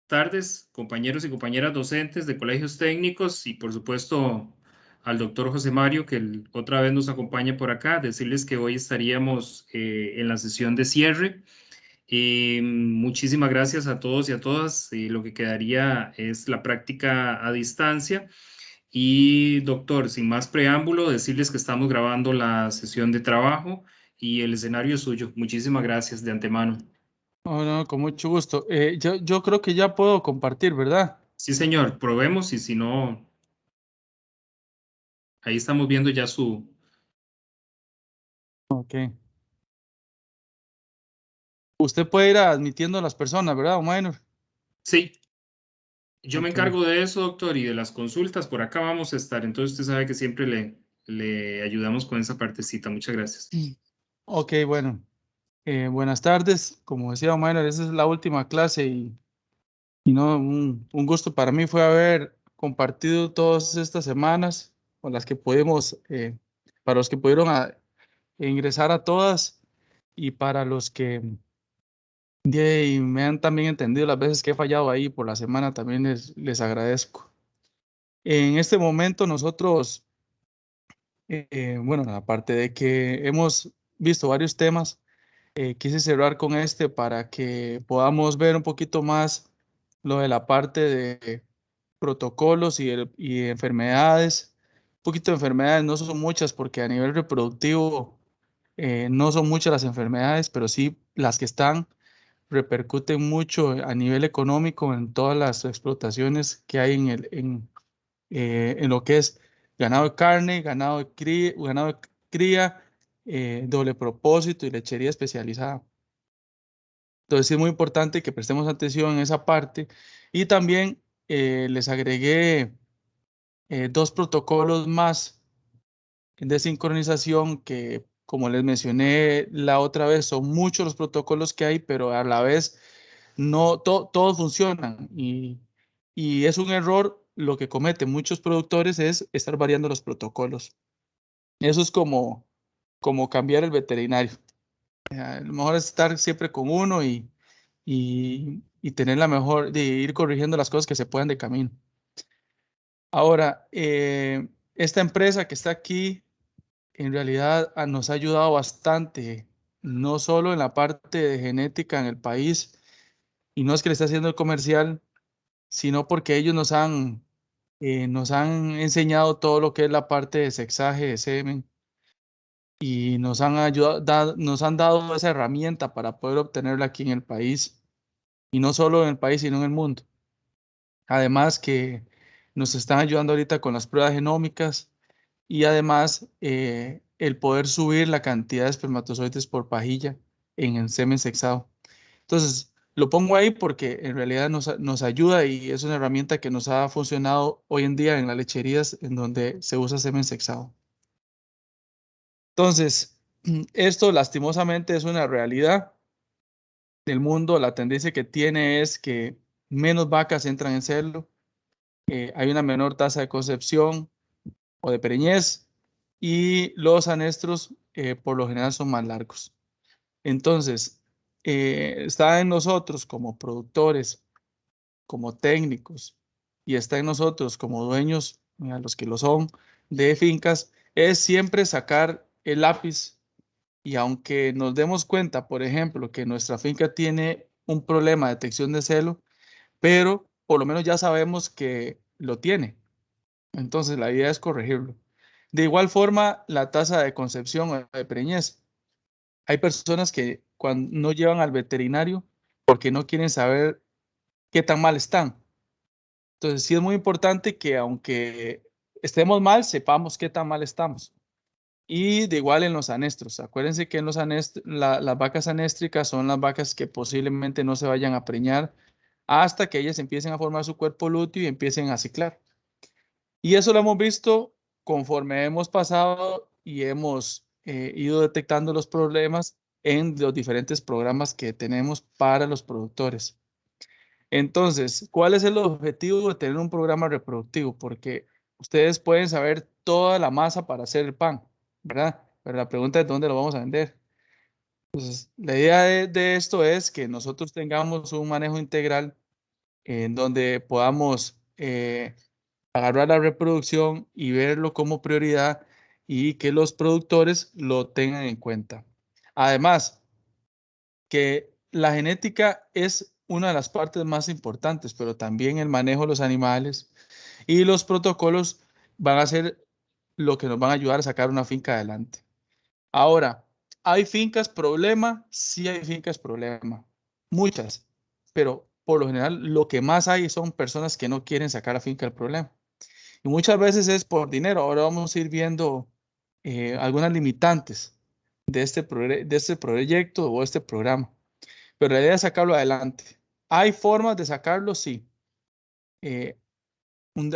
tardes, compañeros y compañeras docentes de colegios técnicos y por supuesto al doctor José Mario, que otra vez nos acompaña por acá. Decirles que hoy estaríamos en la sesión de cierre. Muchísimas gracias a todos y a todas. Lo que quedaría es la práctica a distancia. Y doctor, sin más preámbulo, decirles que estamos grabando la sesión de trabajo y el escenario es suyo. Muchísimas gracias de antemano. Oh, no, con mucho gusto. Yo creo que ya puedo compartir, ¿verdad? Sí, señor, probemos y si no, ahí estamos viendo ya su... Ok. Usted puede ir admitiendo a las personas, ¿verdad, Minor? Sí, yo me Ok. encargo de eso, doctor, y de las consultas. Por acá vamos a estar. Entonces usted sabe que siempre le ayudamos con esa partecita. Muchas gracias. Ok, bueno. Buenas tardes. Como decía Minor, esa es la última clase y no, un gusto para mí fue haber compartido todas estas semanas con las que pudimos, para los que pudieron ingresar a todas y para los que y me han también entendido las veces que he fallado ahí por la semana, también les agradezco. En este momento nosotros, bueno, aparte de que hemos visto varios temas, quise cerrar con este para que podamos ver un poquito más lo de la parte de protocolos y enfermedades. Un poquito de enfermedades, no son muchas porque a nivel reproductivo no son muchas las enfermedades, pero sí las que están repercuten mucho a nivel económico en todas las explotaciones que hay en lo que es ganado de carne, ganado de cría, doble propósito y lechería especializada. Entonces sí es muy importante que prestemos atención en esa parte y también les agregué dos protocolos más de sincronización que, como les mencioné la otra vez, son muchos los protocolos que hay, pero a la vez no todos funcionan y es un error lo que cometen muchos productores es estar variando los protocolos. Eso es como cambiar el veterinario. Lo mejor es estar siempre con uno y tener la mejor, de ir corrigiendo las cosas que se puedan de camino. Ahora, esta empresa que está aquí en realidad nos ha ayudado bastante, no solo en la parte de genética en el país, y no es que le esté haciendo el comercial, sino porque ellos nos han enseñado todo lo que es la parte de sexaje de semen y nos han ayudado, nos han dado esa herramienta para poder obtenerla aquí en el país, y no solo en el país, sino en el mundo. Además que nos están ayudando ahorita con las pruebas genómicas y además el poder subir la cantidad de espermatozoides por pajilla en el semen sexado. Entonces, lo pongo ahí porque en realidad nos ayuda y es una herramienta que nos ha funcionado hoy en día en las lecherías en donde se usa semen sexado. Entonces, esto lastimosamente es una realidad del mundo. La tendencia que tiene es que menos vacas entran en celo, hay una menor tasa de concepción o de preñez y los anestros por lo general son más largos. Entonces, está en nosotros como productores, como técnicos y está en nosotros como dueños, a los que lo son, de fincas, es siempre sacar el lápiz y aunque nos demos cuenta, por ejemplo, que nuestra finca tiene un problema de detección de celo, pero por lo menos ya sabemos que lo tiene. Entonces, la idea es corregirlo. De igual forma, la tasa de concepción o de preñez. Hay personas que cuando no llevan al veterinario porque no quieren saber qué tan mal están. Entonces, sí es muy importante que aunque estemos mal, sepamos qué tan mal estamos. Y de igual en los anestros. Acuérdense que en las vacas anéstricas son las vacas que posiblemente no se vayan a preñar hasta que ellas empiecen a formar su cuerpo lúteo y empiecen a ciclar. Y eso lo hemos visto conforme hemos pasado y hemos ido detectando los problemas en los diferentes programas que tenemos para los productores. Entonces, ¿cuál es el objetivo de tener un programa reproductivo? Porque ustedes pueden saber toda la masa para hacer el pan, ¿verdad? Pero la pregunta es dónde lo vamos a vender. Entonces, la idea de esto es que nosotros tengamos un manejo integral en donde podamos agarrar la reproducción y verlo como prioridad y que los productores lo tengan en cuenta. Además, que la genética es una de las partes más importantes, pero también el manejo de los animales y los protocolos van a ser lo que nos van a ayudar a sacar una finca adelante. Ahora, ¿hay fincas problema? Sí hay fincas problema, muchas, pero por lo general lo que más hay son personas que no quieren sacar la finca del problema. Y muchas veces es por dinero. Ahora vamos a ir viendo algunas limitantes de este proyecto o este programa. Pero la idea es sacarlo adelante. ¿Hay formas de sacarlo? Sí. Eh,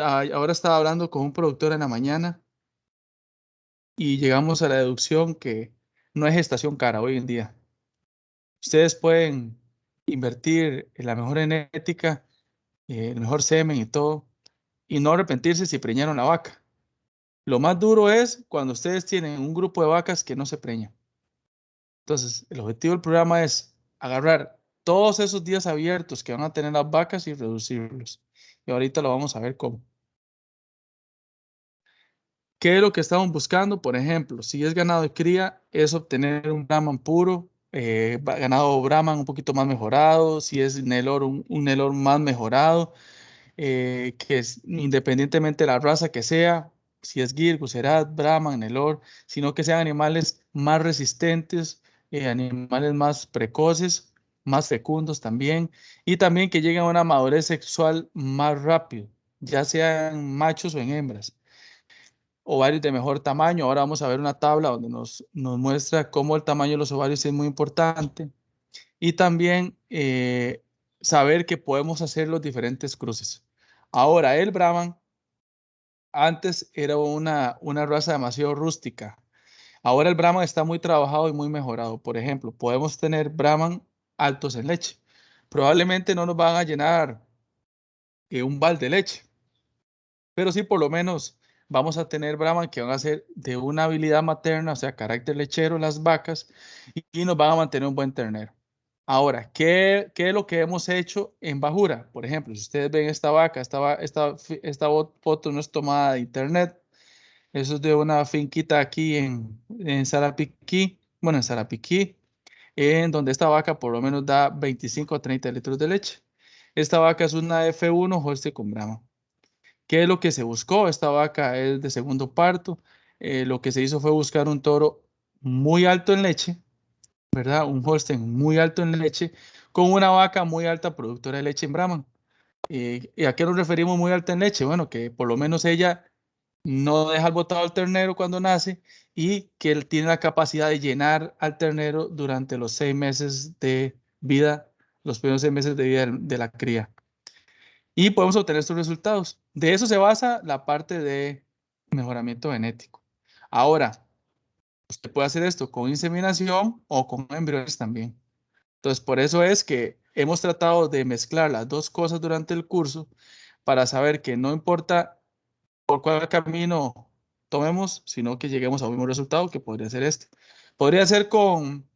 ahora estaba hablando con un productor en la mañana y llegamos a la deducción que no es gestación cara hoy en día. Ustedes pueden invertir en la mejor genética, el mejor semen y todo, y no arrepentirse si preñaron la vaca. Lo más duro es cuando ustedes tienen un grupo de vacas que no se preñan. Entonces, el objetivo del programa es agarrar todos esos días abiertos que van a tener las vacas y reducirlos. Y ahorita lo vamos a ver cómo. ¿Qué es lo que estamos buscando? Por ejemplo, si es ganado de cría, es obtener un Brahman puro, ganado Brahman un poquito más mejorado, si es Nelor, un Nelor más mejorado, que es independientemente de la raza que sea, si es Gir, Gucerat, Brahman, Nelor, sino que sean animales más resistentes, animales más precoces, más fecundos también, y también que lleguen a una madurez sexual más rápido, ya sean machos o en hembras. Ovarios de mejor tamaño. Ahora vamos a ver una tabla donde nos muestra cómo el tamaño de los ovarios es muy importante. Y también saber que podemos hacer los diferentes cruces. Ahora, el Brahman antes era una raza demasiado rústica. Ahora el Brahman está muy trabajado y muy mejorado. Por ejemplo, podemos tener Brahman altos en leche. Probablemente no nos van a llenar un balde de leche, pero sí por lo menos vamos a tener Brahman que van a ser de una habilidad materna, o sea, carácter lechero en las vacas, y nos van a mantener un buen ternero. Ahora, ¿qué es lo que hemos hecho en Bajura? Por ejemplo, si ustedes ven esta vaca, esta foto no es tomada de internet, eso es de una finquita aquí en Sarapiquí, bueno, en Sarapiquí, en donde esta vaca por lo menos da 25 a 30 litros de leche. Esta vaca es una F1 Holstein con Brahma. ¿Qué es lo que se buscó? Esta vaca es de segundo parto. Lo que se hizo fue buscar un toro muy alto en leche, ¿verdad? Un Holstein muy alto en leche, con una vaca muy alta productora de leche en Brahman. ¿Y a qué nos referimos muy alta en leche? Bueno, que por lo menos ella no deja el botado al ternero cuando nace y que él tiene la capacidad de llenar al ternero durante los 6 meses de vida, los primeros 6 meses de vida de la cría y podemos obtener estos resultados. De eso se basa la parte de mejoramiento genético. Ahora, usted puede hacer esto con inseminación o con embriones también. Entonces, por eso es que hemos tratado de mezclar las dos cosas durante el curso para saber que no importa por cuál camino tomemos, sino que lleguemos a un mismo resultado que podría ser este. Podría ser con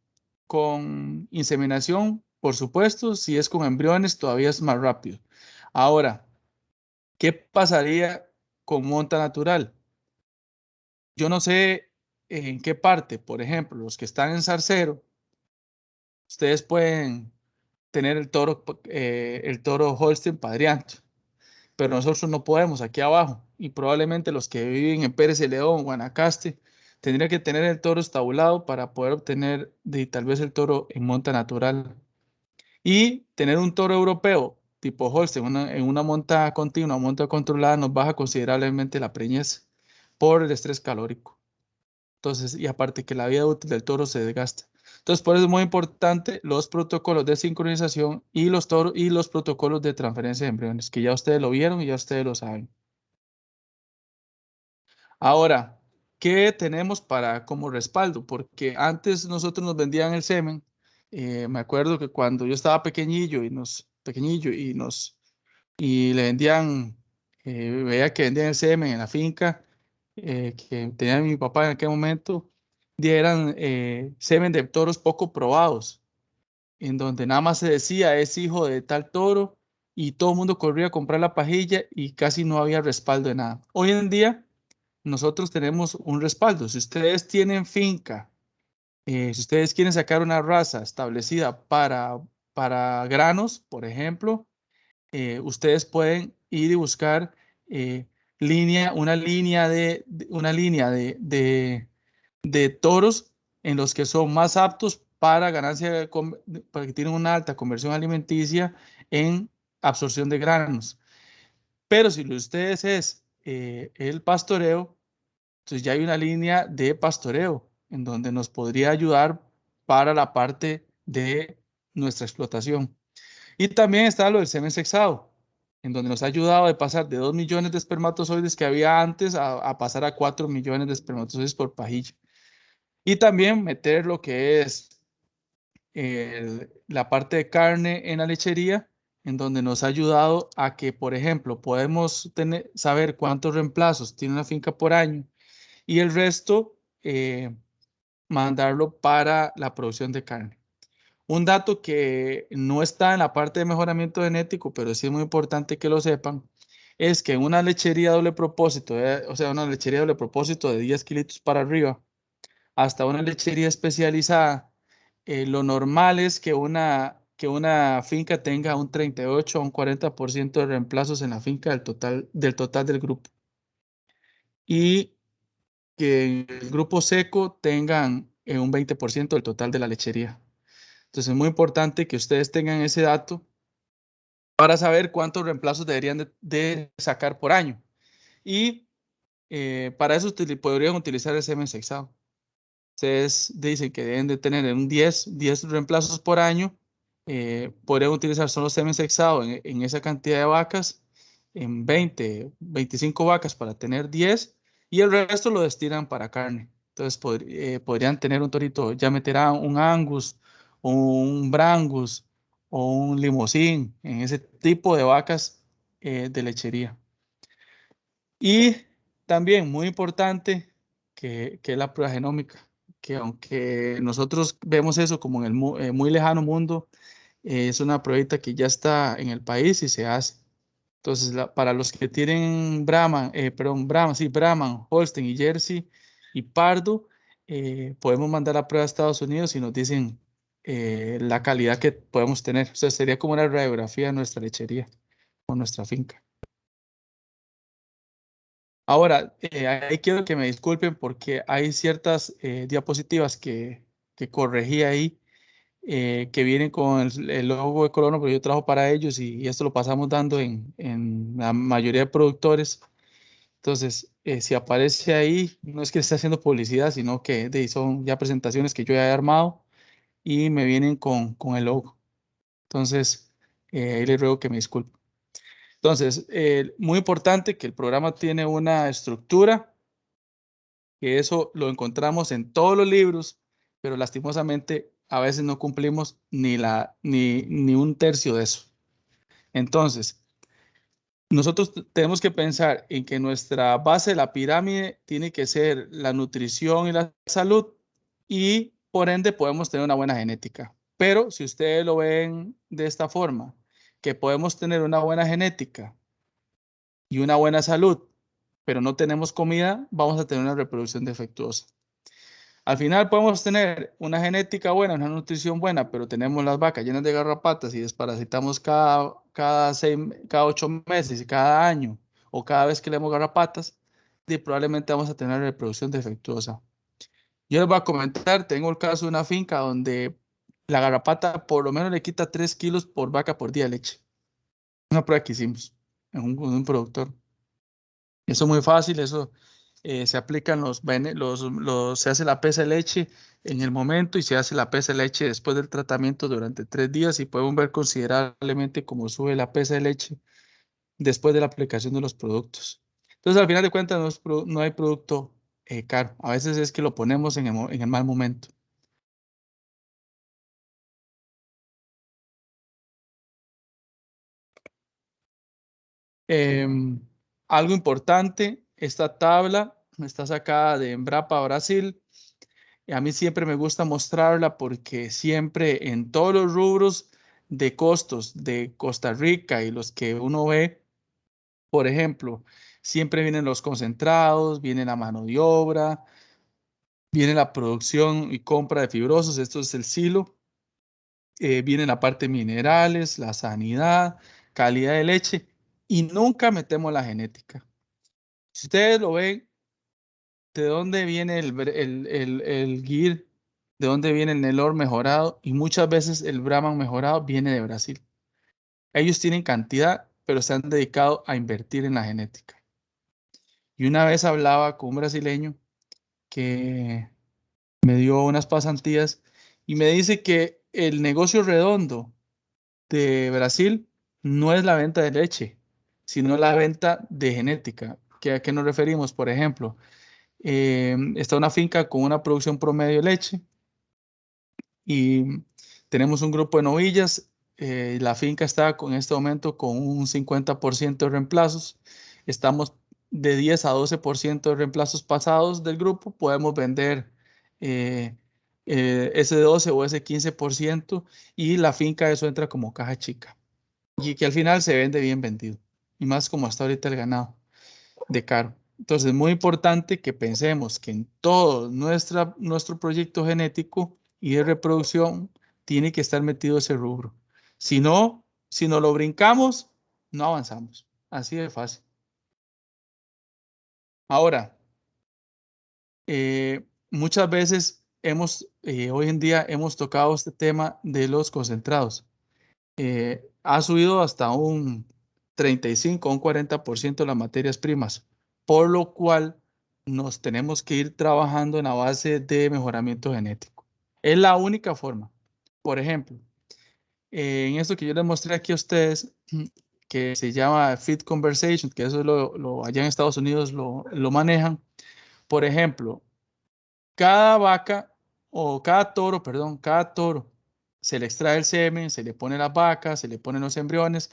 inseminación, por supuesto, si es con embriones todavía es más rápido. Ahora, ¿qué pasaría con monta natural? Yo no sé en qué parte, por ejemplo, los que están en Zarcero, ustedes pueden tener el toro Holstein Padrianto, pero nosotros no podemos aquí abajo. Y probablemente los que viven en Pérez de León, Guanacaste, tendrían que tener el toro estabulado para poder obtener tal vez el toro en monta natural. Y tener un toro europeo tipo Holstein en una monta continua, monta controlada, nos baja considerablemente la preñez por el estrés calórico. Entonces, y aparte que la vida útil del toro se desgasta. Entonces, por eso es muy importante los protocolos de sincronización y los protocolos de transferencia de embriones, que ya ustedes lo vieron y ya ustedes lo saben. Ahora, ¿qué tenemos para como respaldo? Porque antes nosotros nos vendían el semen. Me acuerdo que cuando yo estaba pequeñillo y le vendían, veía que vendían el semen en la finca que tenía mi papá en aquel momento, eran semen de toros poco probados, en donde nada más se decía es hijo de tal toro y todo el mundo corría a comprar la pajilla y casi no había respaldo de nada. Hoy en día nosotros tenemos un respaldo. Si ustedes tienen finca, si ustedes quieren sacar una raza establecida para granos, por ejemplo, ustedes pueden ir y buscar una línea de toros en los que son más aptos para para que tienen una alta conversión alimenticia en absorción de granos. Pero si lo de ustedes es el pastoreo, entonces ya hay una línea de pastoreo en donde nos podría ayudar para la parte de nuestra explotación. Y también está lo del semen sexado, en donde nos ha ayudado de pasar de 2 millones de espermatozoides que había antes a pasar a 4 millones de espermatozoides por pajilla. Y también meter lo que es la parte de carne en la lechería, en donde nos ha ayudado a que, por ejemplo, podemos saber cuántos reemplazos tiene una finca por año y el resto mandarlo para la producción de carne. Un dato que no está en la parte de mejoramiento genético, pero sí es muy importante que lo sepan, es que en una lechería doble propósito, o sea, una lechería doble propósito de 10 kilitos para arriba, hasta una lechería especializada, lo normal es que una finca tenga un 38 o un 40% de reemplazos en la finca del total del grupo. Y que el grupo seco tengan un 20% del total de la lechería. Entonces es muy importante que ustedes tengan ese dato para saber cuántos reemplazos deberían de sacar por año. Y para eso podrían utilizar el semen sexado. Ustedes dicen que deben de tener un 10 reemplazos por año. Podrían utilizar solo semen sexado en esa cantidad de vacas, en 25 vacas para tener 10 y el resto lo destinan para carne. Entonces podrían tener un torito, ya meterá un Angus, un Brangus o un Limousin en ese tipo de vacas de lechería. Y también muy importante que es la prueba genómica, que aunque nosotros vemos eso como en el muy lejano mundo, es una pruebita que ya está en el país y se hace. Entonces, para los que tienen Brahman, Holstein y Jersey y Pardo, podemos mandar la prueba a Estados Unidos y nos dicen la calidad que podemos tener. O sea, sería como una radiografía de nuestra lechería o nuestra finca. Ahora, ahí quiero que me disculpen porque hay ciertas diapositivas que corregí ahí, que vienen con el logo de Colono, pero yo trabajo para ellos y esto lo pasamos dando en la mayoría de productores. Entonces, si aparece ahí, no es que esté haciendo publicidad, sino que son ya presentaciones que yo ya he armado y me vienen con el logo. Entonces, ahí les ruego que me disculpen. Entonces, muy importante que el programa tiene una estructura, que eso lo encontramos en todos los libros, pero lastimosamente a veces no cumplimos ni un tercio de eso. Entonces, nosotros tenemos que pensar en que nuestra base de la pirámide tiene que ser la nutrición y la salud y por ende podemos tener una buena genética. Pero si ustedes lo ven de esta forma, que podemos tener una buena genética y una buena salud, pero no tenemos comida, vamos a tener una reproducción defectuosa. Al final podemos tener una genética buena, una nutrición buena, pero tenemos las vacas llenas de garrapatas y desparasitamos cada 8 meses y cada año o cada vez que le damos garrapatas, y probablemente vamos a tener reproducción defectuosa. Yo les voy a comentar, tengo el caso de una finca donde la garrapata por lo menos le quita 3 kilos por vaca por día de leche. Una prueba que hicimos en un productor. Eso es muy fácil, eso se aplican se hace la pesa de leche en el momento y se hace la pesa de leche después del tratamiento durante 3 días y podemos ver considerablemente cómo sube la pesa de leche después de la aplicación de los productos. Entonces, al final de cuentas, no hay producto caro. A veces es que lo ponemos en el mal momento. Em, Algo importante, esta tabla está sacada de Embrapa Brasil. Y a mí siempre me gusta mostrarla porque siempre en todos los rubros de costos de Costa Rica y los que uno ve, por ejemplo, siempre vienen los concentrados, viene la mano de obra, viene la producción y compra de fibrosos, esto es el silo, viene la parte de minerales, la sanidad, calidad de leche y nunca metemos la genética. Si ustedes lo ven, ¿de dónde viene el Gir? ¿De dónde viene el Nelor mejorado? Y muchas veces el Brahman mejorado viene de Brasil. Ellos tienen cantidad, pero se han dedicado a invertir en la genética. Y una vez hablaba con un brasileño que me dio unas pasantías y me dice que el negocio redondo de Brasil no es la venta de leche, sino la venta de genética. ¿A qué nos referimos? Por ejemplo, está una finca con una producción promedio de leche y tenemos un grupo de novillas. La finca está en este momento con un 50% de reemplazos. Estamos de 10 a 12% de reemplazos pasados del grupo. Podemos vender eh, ese 12 o ese 15% y la finca eso entra como caja chica y que al final se vende bien vendido. Y más como está ahorita el ganado de caro. Entonces es muy importante que pensemos que en todo nuestro proyecto genético y de reproducción tiene que estar metido ese rubro. Si no, si no lo brincamos, no avanzamos. Así de fácil. Ahora, muchas veces hoy en día hemos tocado este tema de los concentrados. Ha subido hasta un 35 o un 40% de las materias primas, por lo cual nos tenemos que ir trabajando en la base de mejoramiento genético. Es la única forma. Por ejemplo, en esto que yo les mostré aquí a ustedes, que se llama Feed Conversation, que eso allá en Estados Unidos lo manejan. Por ejemplo, cada vaca o cada toro, perdón, cada toro se le extrae el semen, se le pone las vacas, se le ponen los embriones.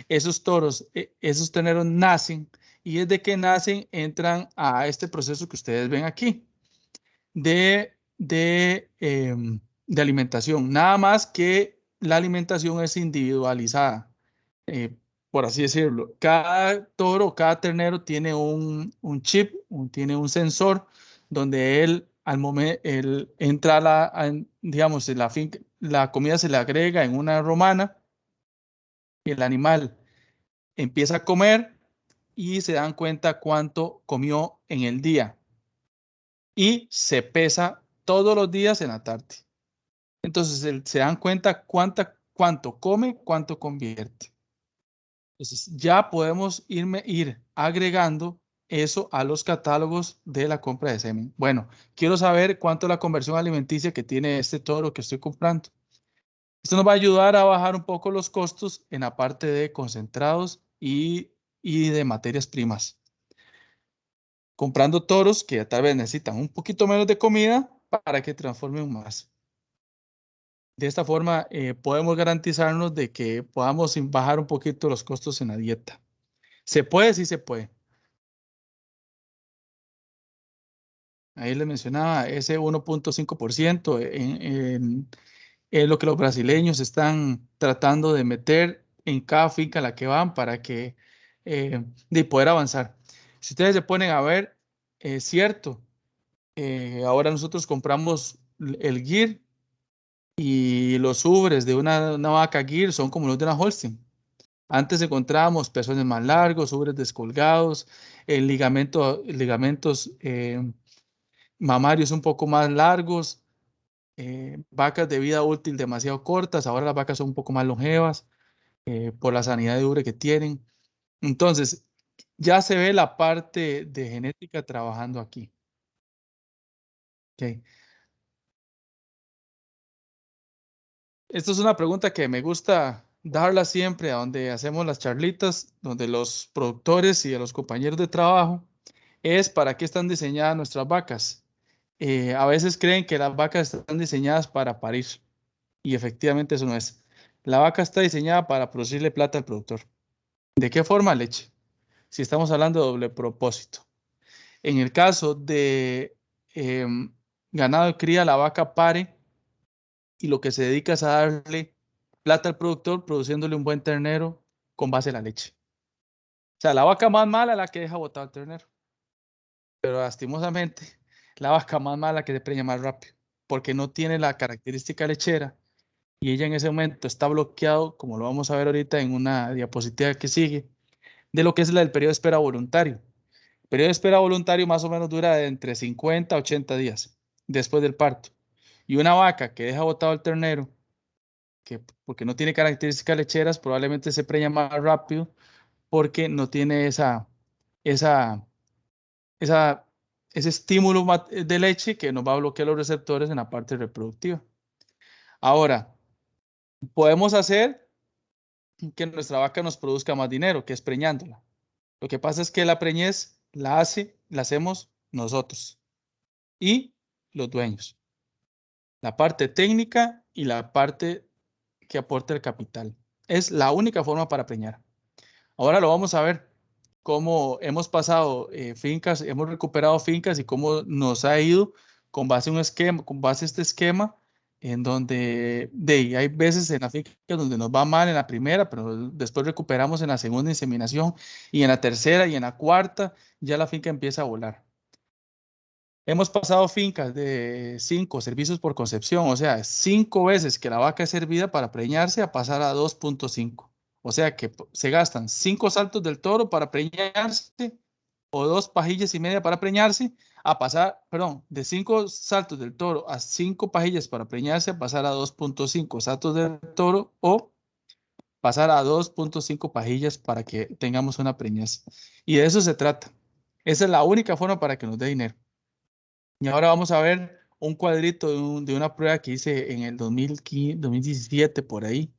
Esos toros, esos terneros nacen y desde que nacen entran a este proceso que ustedes ven aquí de alimentación. Nada más que la alimentación es individualizada, eh, por así decirlo. Cada toro, cada ternero tiene un chip, tiene un sensor donde él al momento él entra digamos, en la finca, la comida se le agrega en una romana, el animal empieza a comer y se dan cuenta cuánto comió en el día y se pesa todos los días en la tarde. Entonces se dan cuenta cuánto come, cuánto convierte. Entonces ya podemos ir agregando eso a los catálogos de la compra de semen. Bueno, quiero saber cuánto es la conversión alimenticia que tiene este toro que estoy comprando. Esto nos va a ayudar a bajar un poco los costos en la parte de concentrados y de materias primas. Comprando toros que tal vez necesitan un poquito menos de comida para que transformen más. De esta forma podemos garantizarnos de que podamos bajar un poquito los costos en la dieta. ¿Se puede? Sí se puede. Ahí les mencionaba ese 1.5% es lo que los brasileños están tratando de meter en cada finca a la que van para que de poder avanzar. Si ustedes se ponen a ver, es cierto, ahora nosotros compramos el Gir y los ubres de una vaca Gir son como los de una Holstein. Antes encontrábamos pezones más largos, ubres descolgados, ligamentos mamarios un poco más largos, vacas de vida útil demasiado cortas. Ahora las vacas son un poco más longevas por la sanidad de ubre que tienen. Entonces, ya se ve la parte de genética trabajando aquí. Okay. Esta es una pregunta que me gusta darla siempre a donde hacemos las charlitas, donde los productores y a los compañeros de trabajo, es para qué están diseñadas nuestras vacas. A veces creen que las vacas están diseñadas para parir y efectivamente eso no es. La vaca está diseñada para producirle plata al productor. ¿De qué forma? Leche. Si estamos hablando de doble propósito. En el caso de ganado de cría, la vaca pare y lo que se dedica es a darle plata al productor produciéndole un buen ternero con base en la leche. O sea, la vaca más mala es la que deja botado el ternero. Pero lastimosamente, la vaca más mala que se preña más rápido, porque no tiene la característica lechera y ella en ese momento está bloqueado, como lo vamos a ver ahorita en una diapositiva que sigue, de lo que es la del periodo de espera voluntario. El periodo de espera voluntario más o menos dura de entre 50 a 80 días después del parto. Y una vaca que deja botado el ternero, que porque no tiene características lecheras, probablemente se preña más rápido porque no tiene esa, esa, ese estímulo de leche que nos va a bloquear los receptores en la parte reproductiva. Ahora, podemos hacer que nuestra vaca nos produzca más dinero, que es preñándola. Lo que pasa es que la preñez la hacemos nosotros y los dueños. La parte técnica y la parte que aporta el capital. Es la única forma para preñar. Ahora lo vamos a ver cómo hemos pasado fincas, hemos recuperado fincas y cómo nos ha ido con base a un esquema, con base a este esquema, en donde hay veces en la finca donde nos va mal en la primera, pero después recuperamos en la segunda inseminación y en la tercera y en la cuarta ya la finca empieza a volar. Hemos pasado fincas de 5 servicios por concepción, o sea, 5 veces que la vaca es servida para preñarse a pasar a 2.5. O sea que se gastan 5 saltos del toro para preñarse o 2 pajillas y media para preñarse, a pasar, perdón, de 5 saltos del toro a 5 pajillas para preñarse, a pasar a 2.5 saltos del toro o pasar a 2.5 pajillas para que tengamos una preñez. Y de eso se trata. Esa es la única forma para que nos dé dinero. Y ahora vamos a ver un cuadrito de una prueba que hice en el 2015, 2017 por ahí,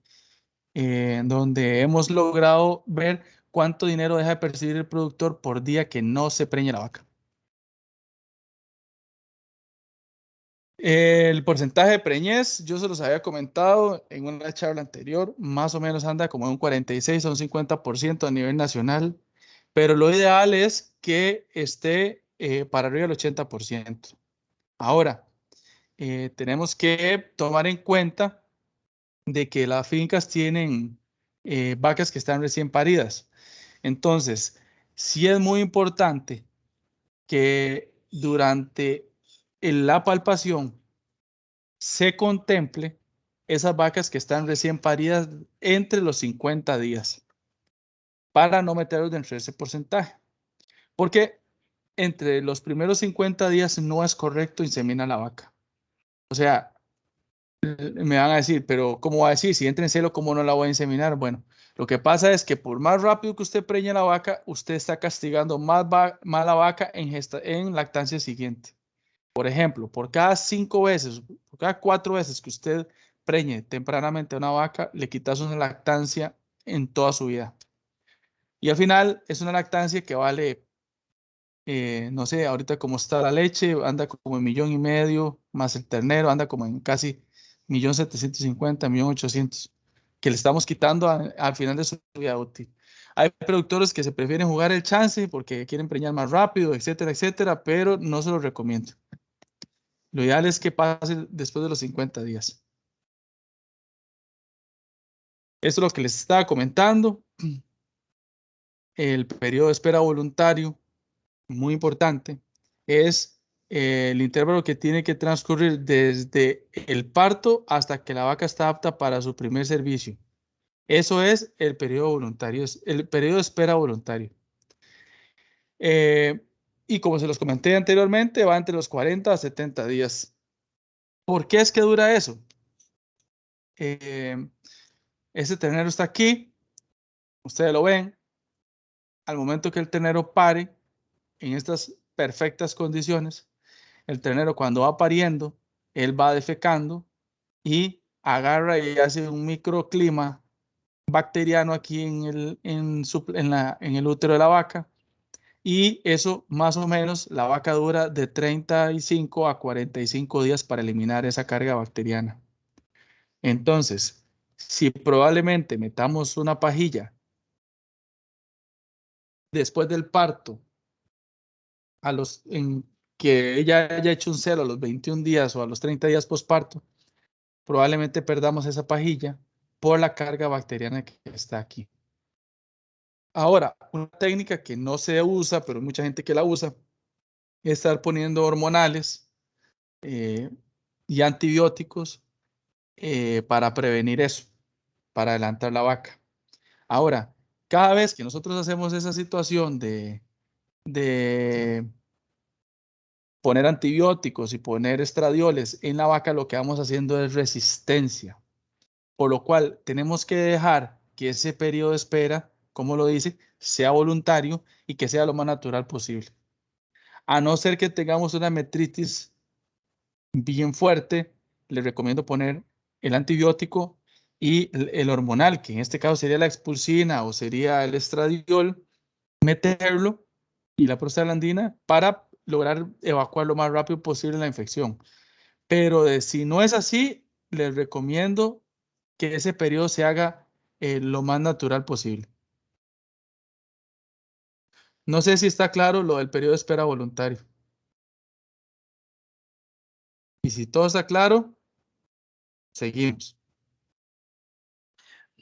donde hemos logrado ver cuánto dinero deja de percibir el productor por día que no se preña la vaca. El porcentaje de preñez, yo se los había comentado en una charla anterior, más o menos anda como en un 46 a un 50% a nivel nacional, pero lo ideal es que esté para arriba del 80%. Ahora, tenemos que tomar en cuenta de que las fincas tienen vacas que están recién paridas. Entonces, sí es muy importante que durante la palpación se contemple esas vacas que están recién paridas entre los 50 días para no meterlos dentro de ese porcentaje. Porque entre los primeros 50 días no es correcto inseminar la vaca. O sea, me van a decir, pero ¿cómo va a decir? Si entra en celo, ¿cómo no la voy a inseminar? Bueno, lo que pasa es que por más rápido que usted preñe la vaca, usted está castigando más la vaca en lactancia siguiente. Por ejemplo, por cada 5 veces, por cada 4 veces que usted preñe tempranamente a una vaca, le quitas una lactancia en toda su vida. Y al final es una lactancia que vale, no sé, ahorita como está la leche, anda como en 1.500.000, más el ternero, anda como en casi 1.750.000, 1.800.000, que le estamos quitando al final de su vida útil. Hay productores que se prefieren jugar el chance porque quieren preñar más rápido, etcétera, etcétera, pero no se los recomiendo. Lo ideal es que pase después de los 50 días. Esto es lo que les estaba comentando. El periodo de espera voluntario, muy importante, es el intervalo que tiene que transcurrir desde el parto hasta que la vaca está apta para su primer servicio. Eso es el periodo voluntario, es el periodo de espera voluntario. Y como se los comenté anteriormente, va entre los 40 a 70 días. ¿Por qué es que dura eso? Ese ternero está aquí, ustedes lo ven, al momento que el ternero pare en estas perfectas condiciones, el ternero cuando va pariendo, él va defecando y agarra y hace un microclima bacteriano aquí en el útero de la vaca, y eso más o menos la vaca dura de 35 a 45 días para eliminar esa carga bacteriana. Entonces, si probablemente metamos una pajilla después del parto, en que ella haya hecho un celo a los 21 días o a los 30 días posparto, probablemente perdamos esa pajilla por la carga bacteriana que está aquí. Ahora, una técnica que no se usa, pero hay mucha gente que la usa, es estar poniendo hormonales y antibióticos para prevenir eso, para adelantar la vaca. Ahora, cada vez que nosotros hacemos esa situación de poner antibióticos y poner estradioles en la vaca, lo que vamos haciendo es resistencia, por lo cual tenemos que dejar que ese periodo de espera, como lo dice, sea voluntario y que sea lo más natural posible. A no ser que tengamos una metritis bien fuerte, le recomiendo poner el antibiótico y el hormonal, que en este caso sería la expulsina o sería el estradiol, meterlo y la prostaglandina para lograr evacuar lo más rápido posible la infección. Pero si no es así, les recomiendo que ese periodo se haga lo más natural posible. No sé si está claro lo del periodo de espera voluntario. Y si todo está claro, seguimos.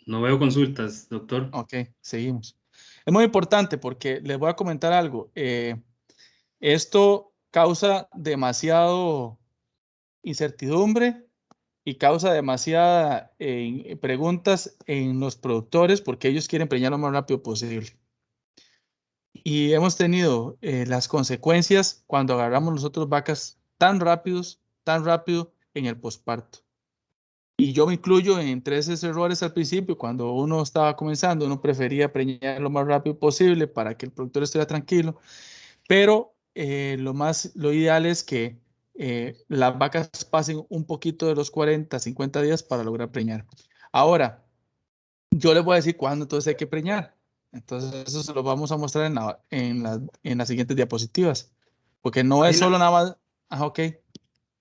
No veo consultas, doctor. Ok, seguimos. Es muy importante porque les voy a comentar algo. Esto causa demasiado incertidumbre y causa demasiada preguntas en los productores porque ellos quieren preñar lo más rápido posible. Y hemos tenido las consecuencias cuando agarramos nosotros vacas tan rápido en el posparto. Y yo me incluyo entre esos errores al principio, cuando uno estaba comenzando, uno prefería preñar lo más rápido posible para que el productor estuviera tranquilo, pero lo ideal es que las vacas pasen un poquito de los 40, 50 días para lograr preñar. Ahora, yo les voy a decir cuándo entonces hay que preñar. Entonces, eso se lo vamos a mostrar en las siguientes diapositivas, porque no Hay es solo una, nada más, ah, ok,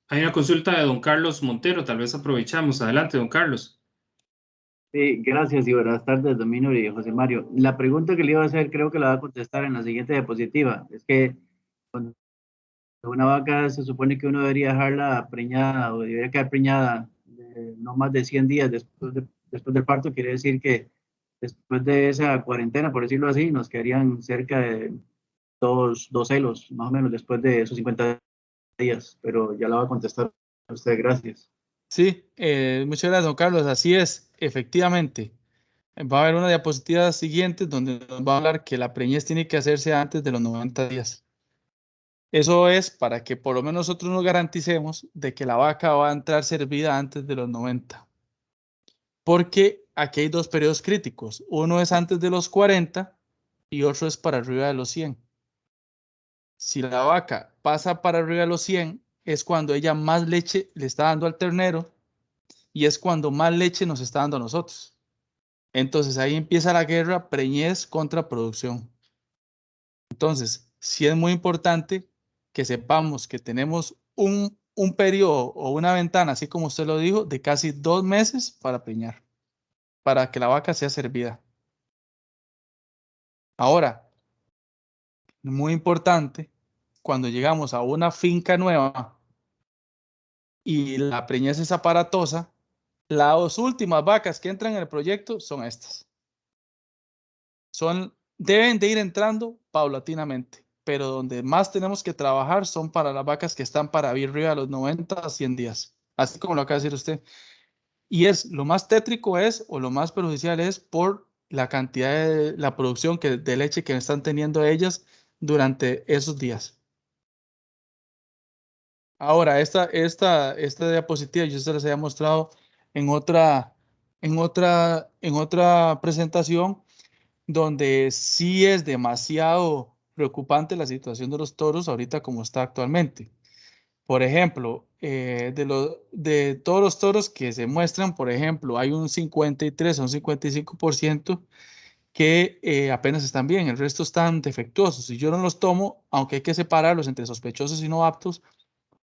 hay una consulta de don Carlos Montero, tal vez aprovechamos. Adelante, don Carlos. Sí, gracias y buenas tardes, Dominio y José Mario. La pregunta que le iba a hacer creo que la va a contestar en la siguiente diapositiva. Es que cuando una vaca se supone que uno debería dejarla preñada o debería quedar preñada no más de 100 días después del parto, quiere decir que después de esa cuarentena, por decirlo así, nos quedarían cerca de dos celos, más o menos, después de esos 50 días, pero ya la va a contestar usted, gracias. sí, muchas gracias, don Carlos, así es, efectivamente. Va a haber una diapositiva siguiente donde nos va a hablar que la preñez tiene que hacerse antes de los 90 días. Eso es para que por lo menos nosotros nos garanticemos de que la vaca va a entrar servida antes de los 90. Porque aquí hay dos periodos críticos. Uno es antes de los 40 y otro es para arriba de los 100. Si la vaca pasa para arriba de los 100, es cuando ella más leche le está dando al ternero y es cuando más leche nos está dando a nosotros. Entonces ahí empieza la guerra preñez contra producción. Entonces, sí es muy importante que sepamos que tenemos un periodo o una ventana, así como usted lo dijo, de casi 2 meses para preñar, para que la vaca sea servida. Ahora, muy importante, cuando llegamos a una finca nueva y la preñez es aparatosa, las últimas vacas que entran en el proyecto son estas. Deben de ir entrando paulatinamente, pero donde más tenemos que trabajar son para las vacas que están para vivir arriba de los 90 a 100 días, así como lo acaba de decir usted. Y lo más tétrico o lo más perjudicial es por la cantidad de la producción de leche que están teniendo ellas durante esos días. Ahora, esta diapositiva yo se las había mostrado en otra presentación donde sí es demasiado preocupante la situación de los toros ahorita como está actualmente. Por ejemplo, de todos los toros que se muestran, por ejemplo, hay un 53 o un 55% que apenas están bien, el resto están defectuosos. Y yo no los tomo, aunque hay que separarlos entre sospechosos y no aptos,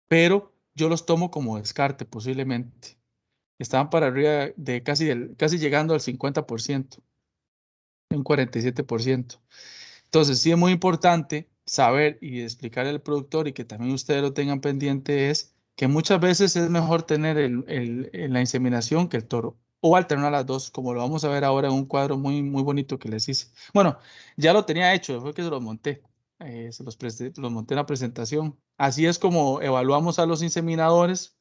pero yo los tomo como descarte posiblemente. Estaban para arriba de casi llegando al 50%, un 47%. Entonces, sí es muy importante saber y explicarle al productor y que también ustedes lo tengan pendiente es que muchas veces es mejor tener la inseminación que el toro. o alternar las dos, como lo vamos a ver ahora en un cuadro muy, muy bonito que les hice. Bueno, ya lo tenía hecho, fue que se los monté, los monté en la presentación. Así es como evaluamos a los inseminadores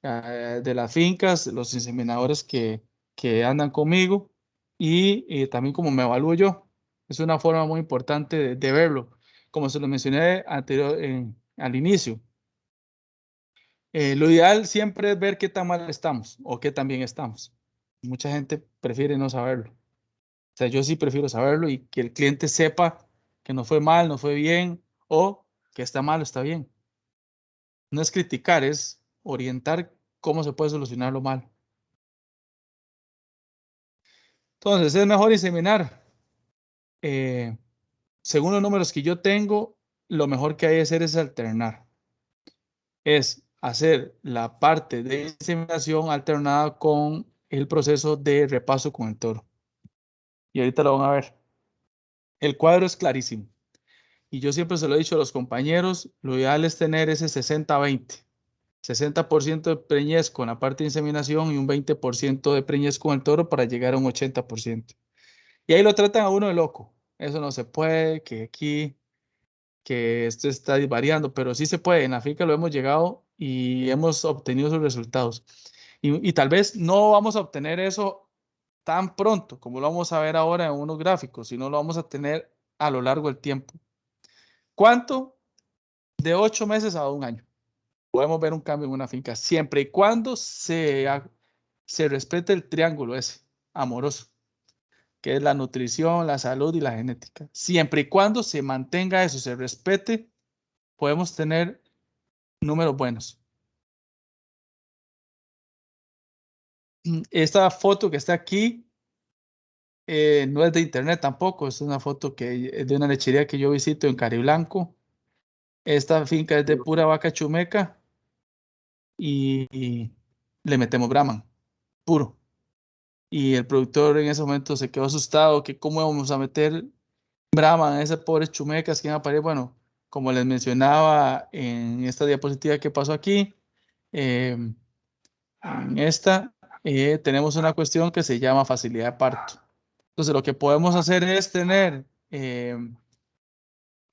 de las fincas, los inseminadores que andan conmigo y también como me evalúo yo. Es una forma muy importante de verlo. Como se lo mencioné al inicio, lo ideal siempre es ver qué tan mal estamos o qué tan bien estamos. Mucha gente prefiere no saberlo. O sea, yo sí prefiero saberlo y que el cliente sepa que no fue mal, no fue bien o que está mal o está bien. No es criticar, es orientar cómo se puede solucionar lo mal. Entonces, es mejor inseminar. Según los números que yo tengo, lo mejor que hay que hacer es alternar. Es hacer la parte de inseminación alternada con el proceso de repaso con el toro. Y ahorita lo van a ver. El cuadro es clarísimo. Y yo siempre se lo he dicho a los compañeros, lo ideal es tener ese 60-20. 60% de preñez con la parte de inseminación y un 20% de preñez con el toro para llegar a un 80%. Y ahí lo tratan a uno de loco. Eso no se puede, que aquí, que esto está variando, pero sí se puede. En la finca lo hemos llegado y hemos obtenido esos resultados. Y tal vez no vamos a obtener eso tan pronto como lo vamos a ver ahora en unos gráficos, sino lo vamos a tener a lo largo del tiempo. ¿Cuánto? De 8 meses a 1 año. Podemos ver un cambio en una finca siempre y cuando se respete el triángulo ese amoroso, que es la nutrición, la salud y la genética. Siempre y cuando se mantenga eso, se respete, podemos tener números buenos. Esta foto que está aquí no es de internet tampoco, es una foto que es de una lechería que yo visito en Cariblanco. Esta finca es de pura vaca chumeca y le metemos Brahman puro. Y el productor en ese momento se quedó asustado, que cómo vamos a meter Brahman a esas pobres chumecas que iban a parir. Bueno, como les mencionaba en esta diapositiva que pasó aquí, en esta tenemos una cuestión que se llama facilidad de parto. Entonces lo que podemos hacer es tener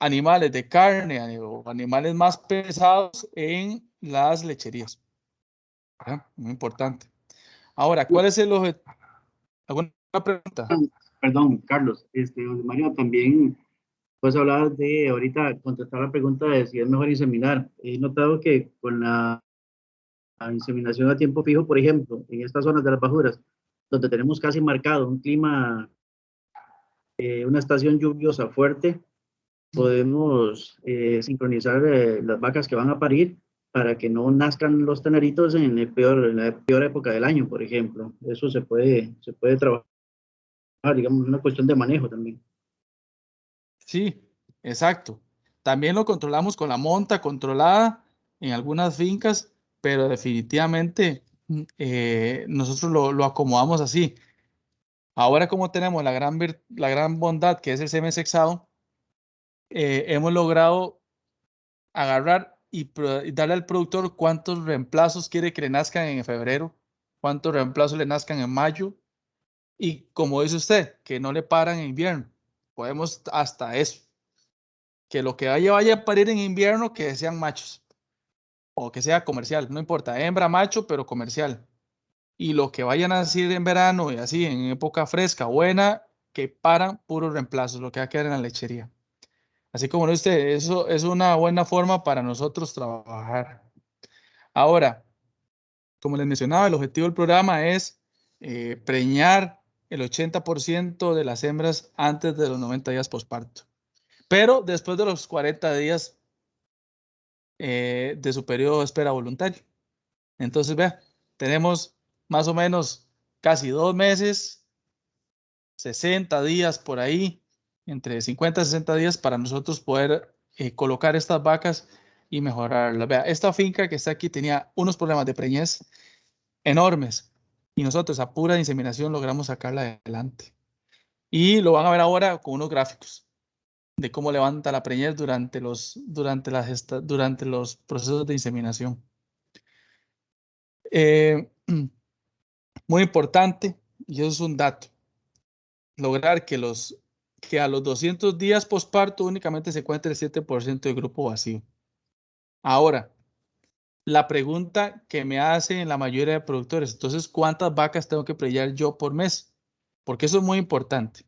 animales de carne o animales más pesados en las lecherías. Muy importante. Ahora, ¿cuál es el objetivo? ¿Alguna pregunta? Perdón, Carlos, José Mario, también puedes hablar de, ahorita contestar la pregunta de si es mejor inseminar. He notado que con la inseminación a tiempo fijo, por ejemplo, en estas zonas de las bajuras, donde tenemos casi marcado un clima, una estación lluviosa fuerte, podemos sincronizar las vacas que van a parir para que no nazcan los teneritos en la peor época del año, por ejemplo. Eso se puede trabajar, digamos, una cuestión de manejo también. Sí, exacto. También lo controlamos con la monta controlada en algunas fincas, pero definitivamente nosotros lo acomodamos así. Ahora como tenemos la gran bondad que es el semen sexado, hemos logrado agarrar y darle al productor cuántos reemplazos quiere que le nazcan en febrero, cuántos reemplazos le nazcan en mayo, y como dice usted, que no le paran en invierno. Podemos hasta eso. Que lo que vaya a parir en invierno, que sean machos o que sea comercial, no importa, hembra, macho, pero comercial. Y lo que vayan a nacer en verano y así, en época fresca, buena, que paran puros reemplazos, lo que va a quedar en la lechería. Así como usted, eso es una buena forma para nosotros trabajar. Ahora, como les mencionaba, el objetivo del programa es preñar el 80% de las hembras antes de los 90 días posparto. Pero después de los 40 días de su periodo de espera voluntario. Entonces, vea, tenemos más o menos casi 2 meses, 60 días por ahí, entre 50 y 60 días para nosotros poder colocar estas vacas y mejorarlas. Vea, esta finca que está aquí tenía unos problemas de preñez enormes y nosotros a pura inseminación logramos sacarla adelante. Y lo van a ver ahora con unos gráficos de cómo levanta la preñez durante los procesos de inseminación. Muy importante, y eso es un dato, lograr que a los 200 días posparto únicamente se encuentre el 7% de grupo vacío. Ahora, la pregunta que me hacen la mayoría de productores, entonces, ¿cuántas vacas tengo que preñar yo por mes? Porque eso es muy importante.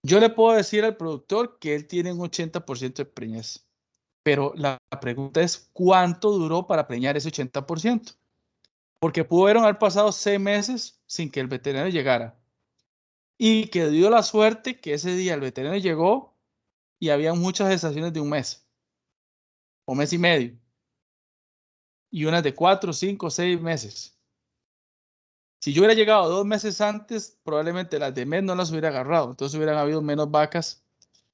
Yo le puedo decir al productor que él tiene un 80% de preñez, pero la pregunta es, ¿cuánto duró para preñar ese 80%? Porque pudieron haber pasado 6 meses sin que el veterinario llegara. Y que dio la suerte que ese día el veterinario llegó y había muchas gestaciones de un mes o mes y medio y unas de 4, 5, 6 meses. Si yo hubiera llegado 2 meses antes, probablemente las de mes no las hubiera agarrado. Entonces hubieran habido menos vacas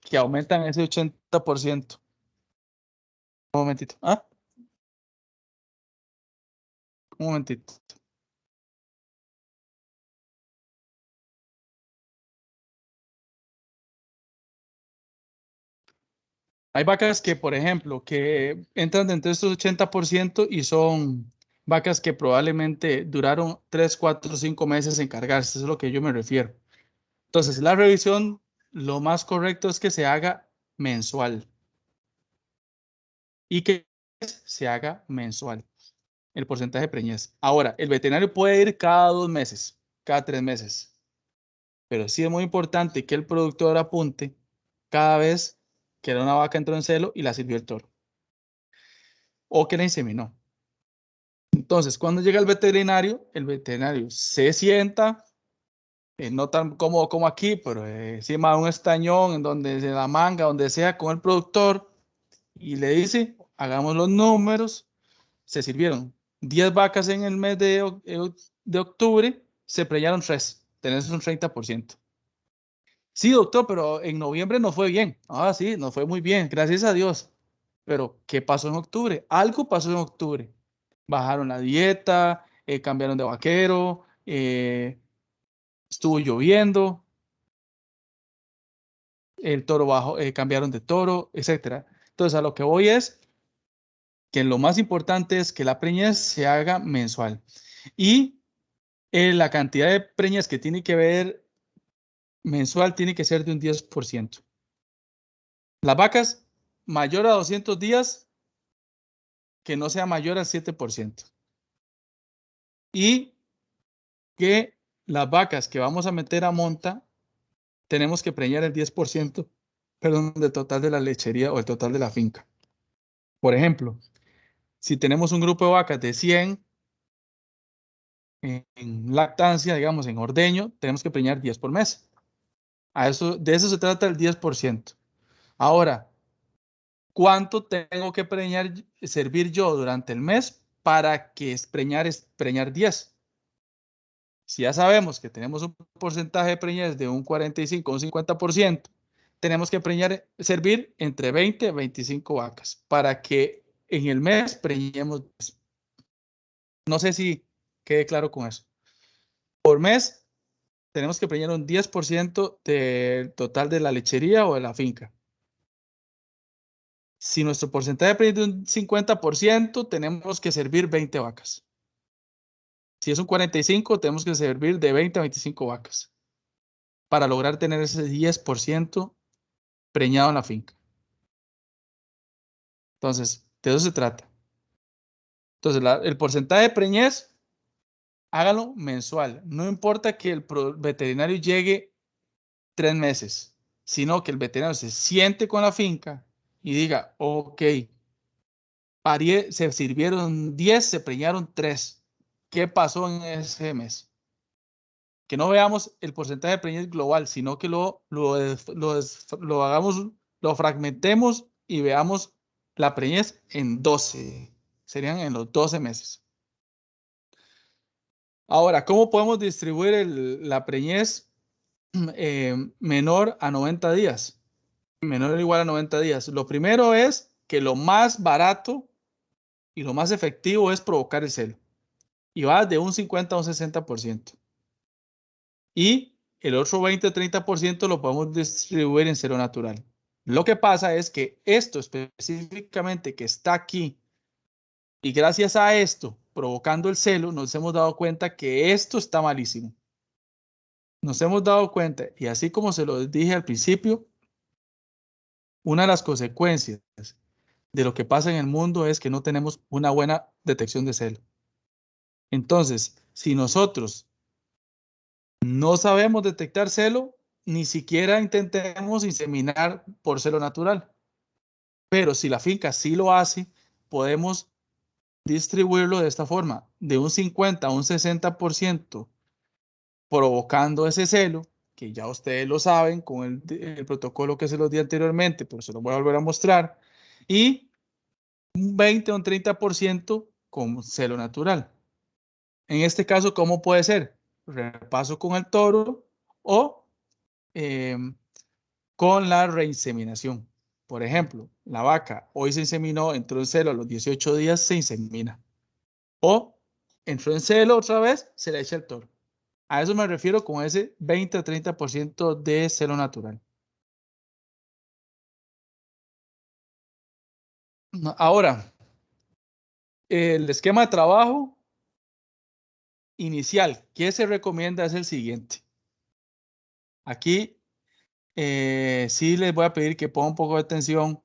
que aumentan ese 80%. Un momentito. ¿Ah? Un momentito. Hay vacas que, por ejemplo, que entran dentro de estos 80% y son vacas que probablemente duraron 3, 4, 5 meses en cargarse. Eso es lo que yo me refiero. Entonces, la revisión, lo más correcto es que se haga mensual. Y que se haga mensual el porcentaje de preñez. Ahora, el veterinario puede ir cada 2 meses, cada 3 meses. Pero sí es muy importante que el productor apunte cada vez que una vaca entró en celo y la sirvió el toro. O que la inseminó. Entonces, cuando llega el veterinario se sienta, no tan cómodo como aquí, pero encima de un estañón, en donde se la manga, donde sea, con el productor, y le dice, hagamos los números, se sirvieron 10 vacas en el mes de octubre, se preñaron 3, tenés un 30%. Sí, doctor, pero en noviembre no fue bien. Ah, sí, no fue muy bien, gracias a Dios. Pero, ¿qué pasó en octubre? Algo pasó en octubre. Bajaron la dieta, cambiaron de vaquero, estuvo lloviendo, el toro bajó, cambiaron de toro, etcétera. Entonces, a lo que voy es que lo más importante es que la preñez se haga mensual. Y la cantidad de preñas que tiene que ver mensual tiene que ser de un 10%. Las vacas mayor a 200 días, que no sea mayor al 7%. Y que las vacas que vamos a meter a monta, tenemos que preñar el 10%, perdón, del total de la lechería o el total de la finca. Por ejemplo, si tenemos un grupo de vacas de 100 en lactancia, digamos, en ordeño, tenemos que preñar 10 por mes. De eso se trata el 10%. Ahora, ¿cuánto tengo que servir yo durante el mes para que preñar 10? Si ya sabemos que tenemos un porcentaje de preñez de un 45 o un 50%, tenemos que servir entre 20 y 25 vacas para que en el mes preñemos 10. No sé si quede claro con eso. Por mes tenemos que preñar un 10% del total de la lechería o de la finca. Si nuestro porcentaje de preñez es de un 50%, tenemos que servir 20 vacas. Si es un 45, tenemos que servir de 20 a 25 vacas para lograr tener ese 10% preñado en la finca. Entonces, de eso se trata. Entonces, el porcentaje de preñez, hágalo mensual. No importa que el veterinario llegue 3 meses, sino que el veterinario se siente con la finca y diga, ok, se sirvieron 10, se preñaron 3. ¿Qué pasó en ese mes? Que no veamos el porcentaje de preñez global, sino que lo hagamos, lo fragmentemos y veamos la preñez en 12. Serían en los 12 meses. Ahora, ¿cómo podemos distribuir la preñez menor a 90 días? Menor o igual a 90 días. Lo primero es que lo más barato y lo más efectivo es provocar el celo. Y va de un 50 a un 60%. Y el otro 20-30% lo podemos distribuir en cero natural. Lo que pasa es que esto específicamente que está aquí, y gracias a esto provocando el celo, nos hemos dado cuenta que esto está malísimo. Nos hemos dado cuenta, y así como se lo dije al principio, una de las consecuencias de lo que pasa en el mundo es que no tenemos una buena detección de celo. Entonces, si nosotros no sabemos detectar celo, ni siquiera intentemos inseminar por celo natural. Pero si la finca sí lo hace, podemos distribuirlo de esta forma, de un 50 a un 60%, provocando ese celo, que ya ustedes lo saben con el protocolo que se los di anteriormente, pero se lo voy a volver a mostrar, y un 20 o un 30% con celo natural. En este caso, ¿cómo puede ser? Repaso con el toro o con la reinseminación. Por ejemplo, la vaca hoy se inseminó, entró en celo a los 18 días, se insemina. O entró en celo otra vez, se le echa el toro. A eso me refiero con ese 20 o 30% de celo natural. Ahora, el esquema de trabajo inicial que se recomienda es el siguiente. Aquí sí les voy a pedir que pongan un poco de atención.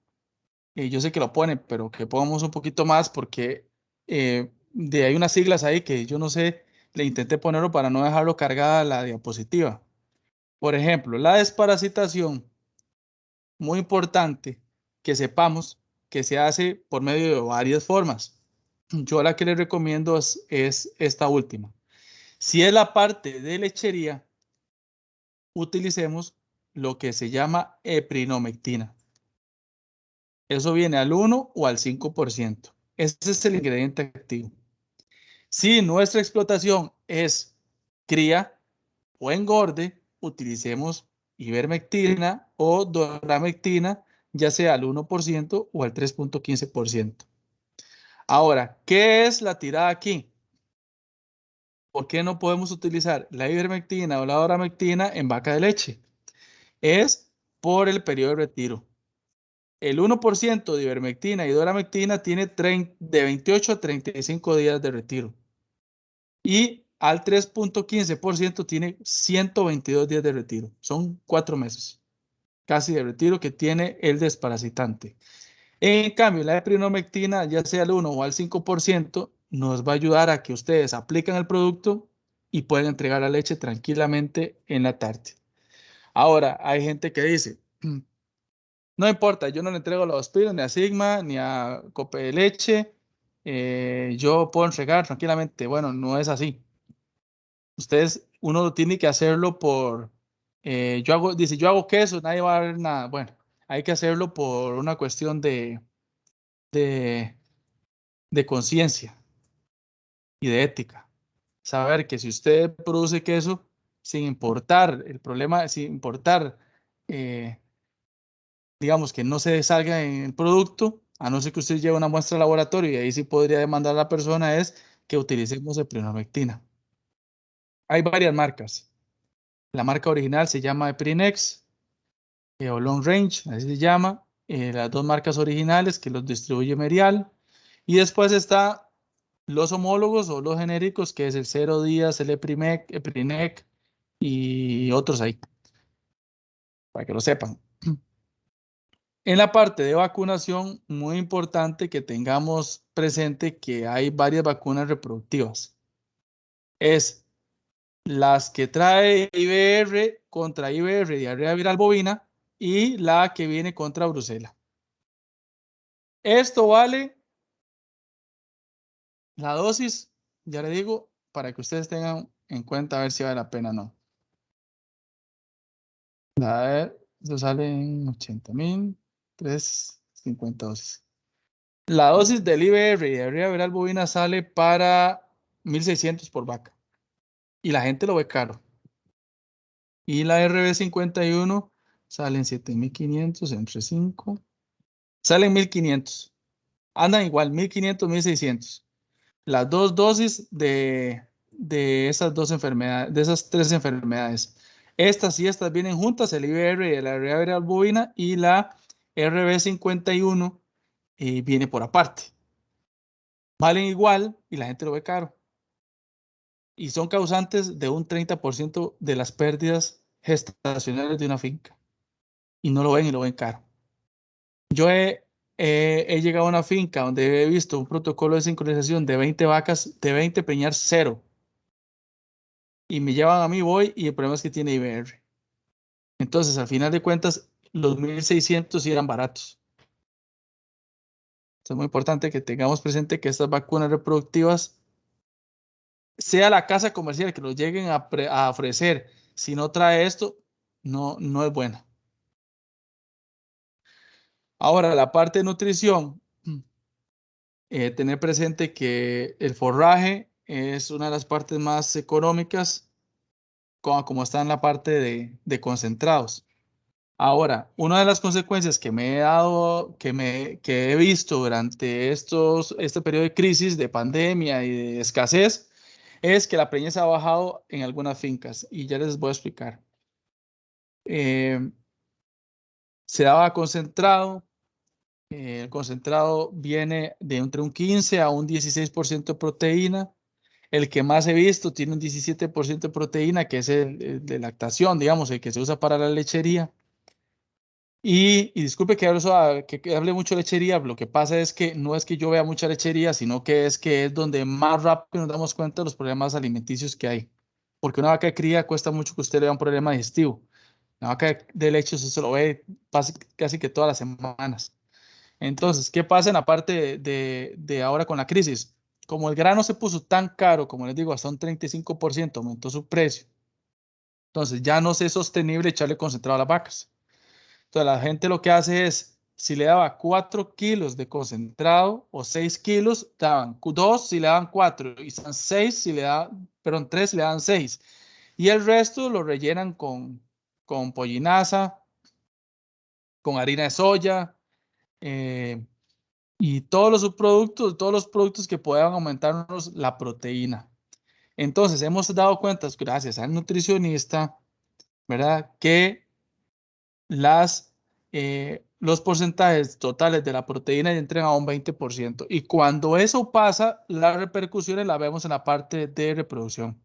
Yo sé que lo ponen, pero que pongamos un poquito más porque hay unas siglas ahí que yo no sé, le intenté ponerlo para no dejarlo cargada la diapositiva. Por ejemplo, la desparasitación, muy importante que sepamos que se hace por medio de varias formas. Yo la que les recomiendo es esta última. Si es la parte de lechería, utilicemos lo que se llama eprinomectina. Eso viene al 1 o al 5%. Ese es el ingrediente activo. Si nuestra explotación es cría o engorde, utilicemos ivermectina o doramectina, ya sea al 1% o al 3.15%. Ahora, ¿qué es la tirada aquí? ¿Por qué no podemos utilizar la ivermectina o la doramectina en vaca de leche? Es por el periodo de retiro. El 1% de ivermectina y doramectina tiene de 28 a 35 días de retiro. Y al 3.15% tiene 122 días de retiro. Son 4 meses casi de retiro que tiene el desparasitante. En cambio, la eprinomectina, ya sea al 1 o al 5%, nos va a ayudar a que ustedes apliquen el producto y pueden entregar la leche tranquilamente en la tarde. Ahora, hay gente que dice, no importa, yo no le entrego a los Aspiros, ni a Sigma, ni a Cope de Leche, yo puedo entregar tranquilamente. Bueno, no es así. Uno tiene que hacerlo dice, yo hago queso, nadie va a ver nada. Bueno, hay que hacerlo por una cuestión de conciencia y de ética. Saber que si usted produce queso, sin importar el problema, sin importar, digamos, que no se salga en el producto, a no ser que usted lleve una muestra al laboratorio, y ahí sí podría demandar a la persona, es que utilicemos eprinomectina. Hay varias marcas. La marca original se llama Eprinex o Long Range, así se llama. Las dos marcas originales que los distribuye Merial. Y después está los homólogos o los genéricos, que es el 0 días, el Eprinec y otros ahí, para que lo sepan. En la parte de vacunación, muy importante que tengamos presente que hay varias vacunas reproductivas. Es las que trae IBR contra IBR, diarrea viral bovina, y la que viene contra brucela. Esto vale la dosis, ya le digo, para que ustedes tengan en cuenta a ver si vale la pena o no. Eso sale en 80.000, 350 dosis. La dosis del IBR y diarrea viral bovina sale para 1.600 por vaca. Y la gente lo ve caro. Y la RB51 salen 7.500 entre 5. Salen 1.500. Andan igual, 1.500, 1.600. Las dos dosis de esas dos enfermedades, de esas tres enfermedades. Estas y estas vienen juntas, el IBR de la diarrea viral bovina, y la RB51 viene por aparte. valen igual y la gente lo ve caro. Y son causantes de un 30% de las pérdidas gestacionales de una finca. Y no lo ven y lo ven caro. Yo he llegado a una finca donde he visto un protocolo de sincronización de 20 vacas, de 20 preñar 0. Y me llevan a mí, voy, y el problema es que tiene IBR. Entonces, al final de cuentas, los 1.600 sí eran baratos. Es muy importante que tengamos presente que estas vacunas reproductivas, sea la casa comercial que lo lleguen a ofrecer, si no trae esto, no es buena. Ahora, la parte de nutrición, tener presente que el forraje es una de las partes más económicas, como está en la parte de concentrados. Ahora, una de las consecuencias que me he dado, que he visto durante este periodo de crisis, de pandemia y de escasez, es que la preñez ha bajado en algunas fincas y ya les voy a explicar. Se daba concentrado, el concentrado viene de entre un 15 a un 16% de proteína. El que más he visto tiene un 17% de proteína, que es el de lactación, digamos, el que se usa para la lechería. Y disculpe que hable mucho de lechería, lo que pasa es que no es que yo vea mucha lechería, sino que es donde más rápido nos damos cuenta de los problemas alimenticios que hay. Porque una vaca de cría cuesta mucho que usted le vea un problema digestivo. Una vaca de leche usted se lo ve casi que todas las semanas. Entonces, ¿qué pasa en la parte de ahora con la crisis? Como el grano se puso tan caro, como les digo, hasta un 35% aumentó su precio. Entonces, ya no es sostenible echarle concentrado a las vacas. Entonces, la gente lo que hace es, si le daba 4 kilos de concentrado o 6 kilos, daban 2 si le daban 4 y son 6 si le daban, perdón, 3 si le daban 6. Y el resto lo rellenan con pollinaza, con harina de soya y todos los subproductos, todos los productos que puedan aumentarnos la proteína. Entonces, hemos dado cuenta, gracias al nutricionista, ¿verdad? Que los porcentajes totales de la proteína entran a un 20%. Y cuando eso pasa, las repercusiones las vemos en la parte de reproducción.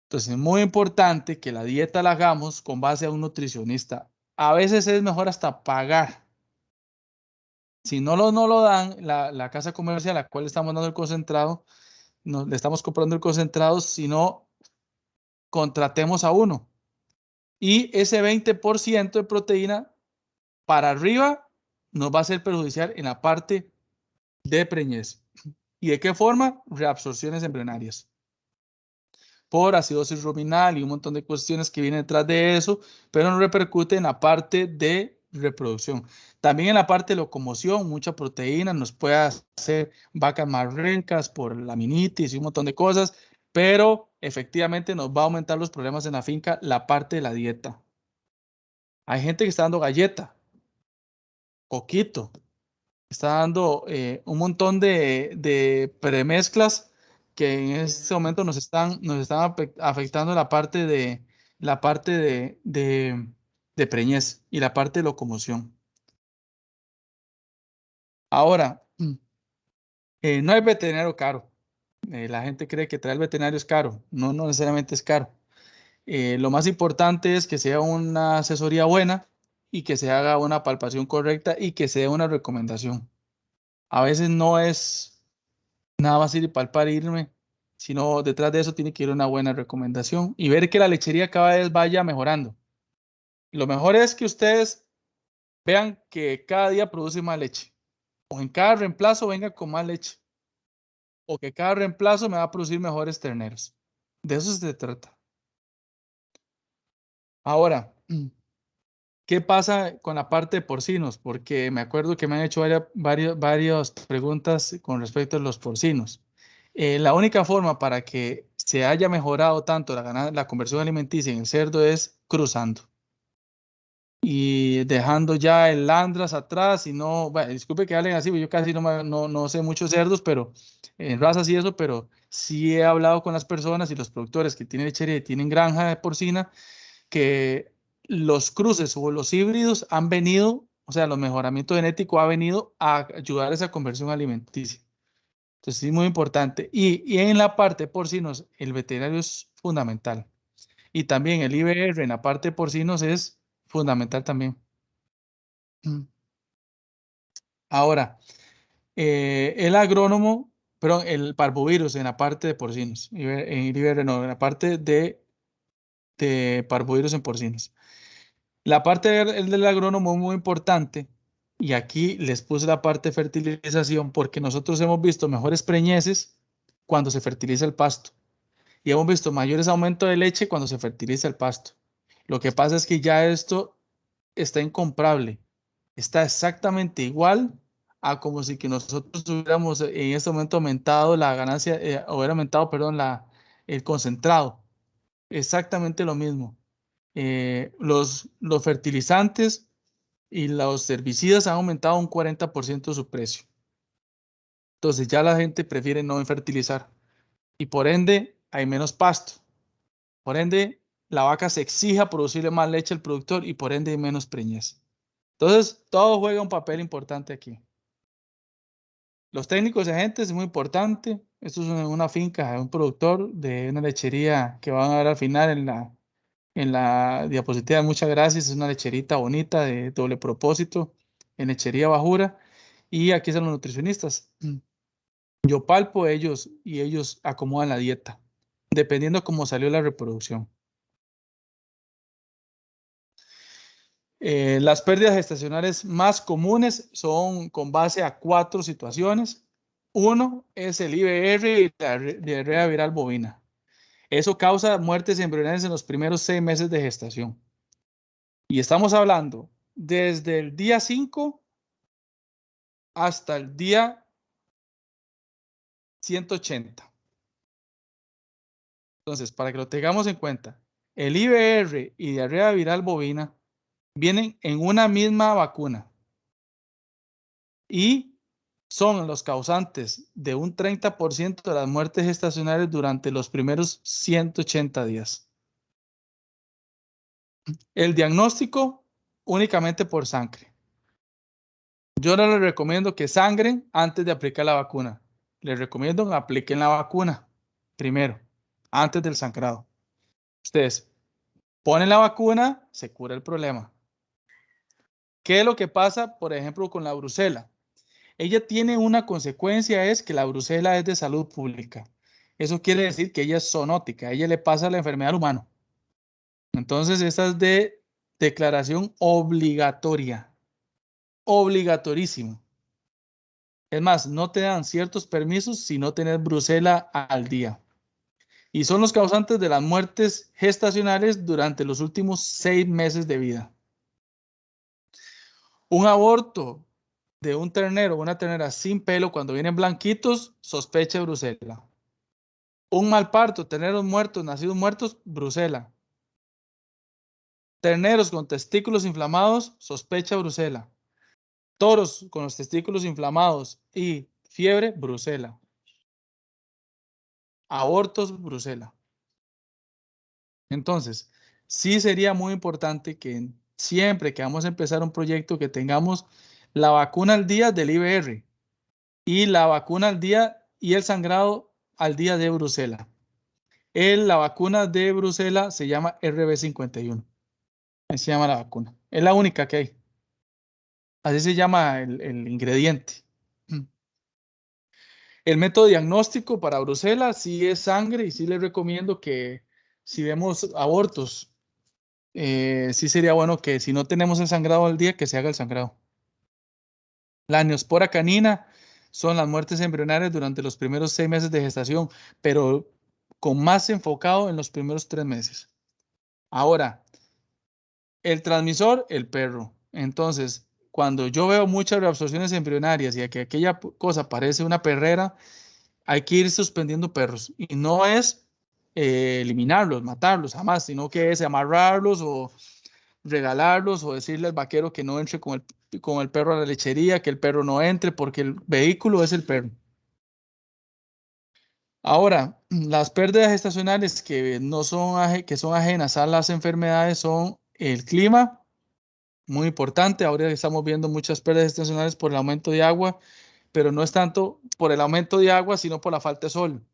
Entonces, es muy importante que la dieta la hagamos con base a un nutricionista. A veces es mejor hasta pagar. Si no lo dan, la casa comercial a la cual estamos dando el concentrado, le estamos comprando el concentrado, si no, contratemos a uno. Y ese 20% de proteína para arriba nos va a ser perjudicial en la parte de preñez. ¿Y de qué forma? Reabsorciones embrionarias por acidosis ruminal y un montón de cuestiones que vienen detrás de eso, pero no repercute en la parte de reproducción. También en la parte de locomoción, mucha proteína nos puede hacer vacas más rencas por laminitis y un montón de cosas, pero efectivamente nos va a aumentar los problemas en la finca, la parte de la dieta. Hay gente que está dando galleta, coquito, está dando un montón de premezclas que en este momento nos están afectando la parte de preñez y la parte de locomoción. Ahora, no hay veterinario caro. La gente cree que traer el veterinario es caro. No necesariamente es caro. Lo más importante es que sea una asesoría buena y que se haga una palpación correcta y que se dé una recomendación. A veces no es nada más ir y palpar e irme, sino detrás de eso tiene que ir una buena recomendación y ver que la lechería cada vez vaya mejorando. Lo mejor es que ustedes vean que cada día produce más leche, o en cada reemplazo venga con más leche, o que cada reemplazo me va a producir mejores terneros. De eso se trata. Ahora, ¿qué pasa con la parte de porcinos? Porque me acuerdo que me han hecho varias preguntas con respecto a los porcinos. La única forma para que se haya mejorado tanto la conversión alimenticia en el cerdo es cruzando y dejando ya el Landras atrás y no, bueno, disculpe que hablen así, yo casi no sé muchos cerdos, pero en razas y eso, pero sí he hablado con las personas y los productores que tienen lechería y tienen granja de porcina, que los cruces o los híbridos han venido, o sea, los mejoramientos genéticos ha venido a ayudar a esa conversión alimenticia. Entonces, sí, muy importante. Y en la parte de porcinos, el veterinario es fundamental. Y también el IBR en la parte de porcinos es fundamental también. Ahora, el agrónomo, perdón, el parvovirus en la parte de porcinos, en el IBR no, en la parte de parvovirus en porcinos. La parte del agrónomo es muy importante y aquí les puse la parte de fertilización porque nosotros hemos visto mejores preñeces cuando se fertiliza el pasto y hemos visto mayores aumentos de leche cuando se fertiliza el pasto. Lo que pasa es que ya esto está incomparable, está exactamente igual a como si que nosotros hubiéramos en este momento aumentado la ganancia, hubiera aumentado, perdón, el concentrado. Exactamente lo mismo. Los fertilizantes y los herbicidas han aumentado un 40% su precio. Entonces ya la gente prefiere no fertilizar y por ende hay menos pasto. Por ende, la vaca se exige producirle más leche al productor y por ende hay menos preñez. Entonces, todo juega un papel importante aquí. Los técnicos y agentes es muy importante. Esto es una finca, un productor de una lechería que van a ver al final en la diapositiva. Muchas gracias. Es una lecherita bonita de doble propósito en lechería Bajura. Y aquí están los nutricionistas. Yo palpo ellos y ellos acomodan la dieta, dependiendo cómo salió la reproducción. Las pérdidas gestacionales más comunes son con base a 4 situaciones. Uno es el IBR y la diarrea viral bovina. Eso causa muertes embrionarias en los primeros 6 meses de gestación. Y estamos hablando desde el día 5 hasta el día 180. Entonces, para que lo tengamos en cuenta, el IBR y diarrea viral bovina vienen en una misma vacuna y son los causantes de un 30% de las muertes gestacionales durante los primeros 180 días. El diagnóstico únicamente por sangre. Yo no les recomiendo que sangren antes de aplicar la vacuna. Les recomiendo que apliquen la vacuna primero, antes del sangrado. Ustedes ponen la vacuna, se cura el problema. ¿Qué es lo que pasa, por ejemplo, con la brucela? Ella tiene una consecuencia, es que la brucela es de salud pública. Eso quiere decir que ella es zoonótica, a ella le pasa la enfermedad al humano. Entonces, esta es de declaración obligatoria, obligatorísimo. Es más, no te dan ciertos permisos si no tenés brucela al día. Y son los causantes de las muertes gestacionales durante los últimos 6 meses de vida. Un aborto de un ternero o una ternera sin pelo cuando vienen blanquitos, sospecha de brucela. Un mal parto, terneros muertos, nacidos muertos, brucela. Terneros con testículos inflamados, sospecha brucela. Toros con los testículos inflamados y fiebre, brucela. Abortos, brucela. Entonces, sí sería muy importante que siempre que vamos a empezar un proyecto que tengamos la vacuna al día del IBR y la vacuna al día y el sangrado al día de brucela. La vacuna de brucela se llama RB51. Así se llama la vacuna. Es la única que hay. Así se llama el ingrediente. El método diagnóstico para brucela sí es sangre y sí les recomiendo que si vemos abortos, sí sería bueno que si no tenemos el sangrado al día, que se haga el sangrado. La neospora canina son las muertes embrionarias durante los primeros 6 meses de gestación, pero con más enfocado en los primeros 3 meses. Ahora, el transmisor, el perro. Entonces, cuando yo veo muchas reabsorciones embrionarias y que aquella cosa parece una perrera, hay que ir suspendiendo perros. Y no es eliminarlos, matarlos, jamás, sino que es amarrarlos o regalarlos o decirle al vaquero que no entre con el perro a la lechería, que el perro no entre porque el vehículo es el perro. Ahora, las pérdidas estacionales que son ajenas a las enfermedades son el clima, muy importante. Ahora estamos viendo muchas pérdidas estacionales por el aumento de agua pero no es tanto por el aumento de agua, sino por la falta de sol.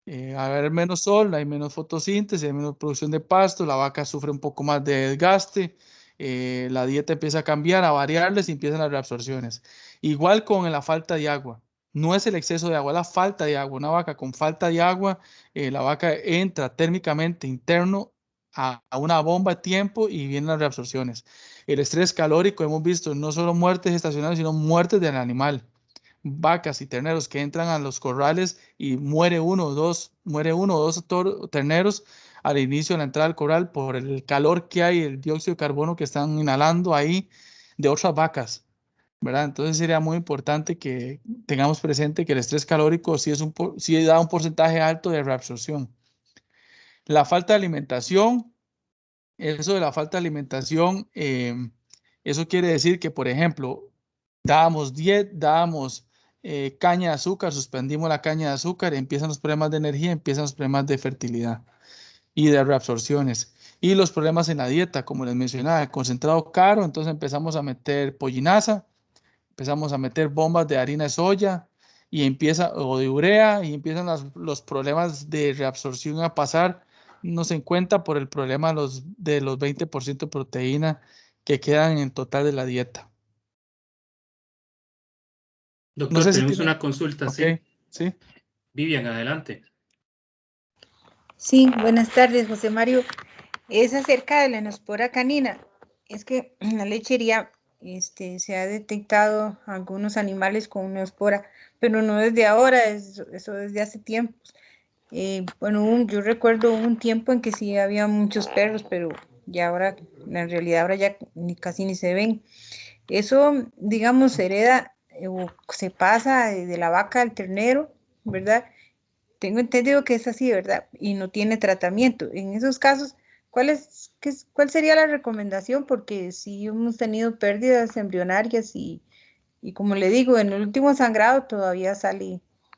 Al haber menos sol, hay menos fotosíntesis, hay menos producción de pasto, la vaca sufre un poco más de desgaste, la dieta empieza a cambiar, a variarles y empiezan las reabsorciones. Igual con la falta de agua. No es el exceso de agua, es la falta de agua. Una vaca con falta de agua, la vaca entra térmicamente interno a una bomba de tiempo y vienen las reabsorciones. El estrés calórico, hemos visto no solo muertes estacionales, sino muertes del animal. Vacas y terneros que entran a los corrales y muere uno o dos terneros al inicio de la entrada al corral por el calor que hay, el dióxido de carbono que están inhalando ahí de otras vacas, ¿verdad? Entonces sería muy importante que tengamos presente que el estrés calórico sí da un porcentaje alto de reabsorción. La falta de alimentación, eso de la falta de alimentación, eso quiere decir que, por ejemplo, dábamos caña de azúcar, suspendimos la caña de azúcar, empiezan los problemas de energía, empiezan los problemas de fertilidad y de reabsorciones. Y los problemas en la dieta, como les mencionaba, el concentrado caro, entonces empezamos a meter pollinaza, empezamos a meter bombas de harina de soya o de urea, y empiezan los problemas de reabsorción a pasar, no se encuentra por el problema de los 20% de proteína que quedan en total de la dieta. No Doctor, sé si tenemos tiene... una consulta, Ok, ¿sí? sí. Vivian, adelante. Sí, buenas tardes, José Mario. Es acerca de la enospora canina. Es que en la lechería se ha detectado algunos animales con enospora, pero no desde ahora, eso desde hace tiempos. Bueno, yo recuerdo un tiempo en que sí había muchos perros, pero ya ahora, en realidad ahora ya casi ni se ven. Eso, digamos, se hereda o se pasa de la vaca al ternero, ¿verdad? Tengo entendido que es así, ¿verdad? Y no tiene tratamiento. En esos casos, ¿cuál sería la recomendación? Porque sí hemos tenido pérdidas embrionarias y como le digo, en el último sangrado todavía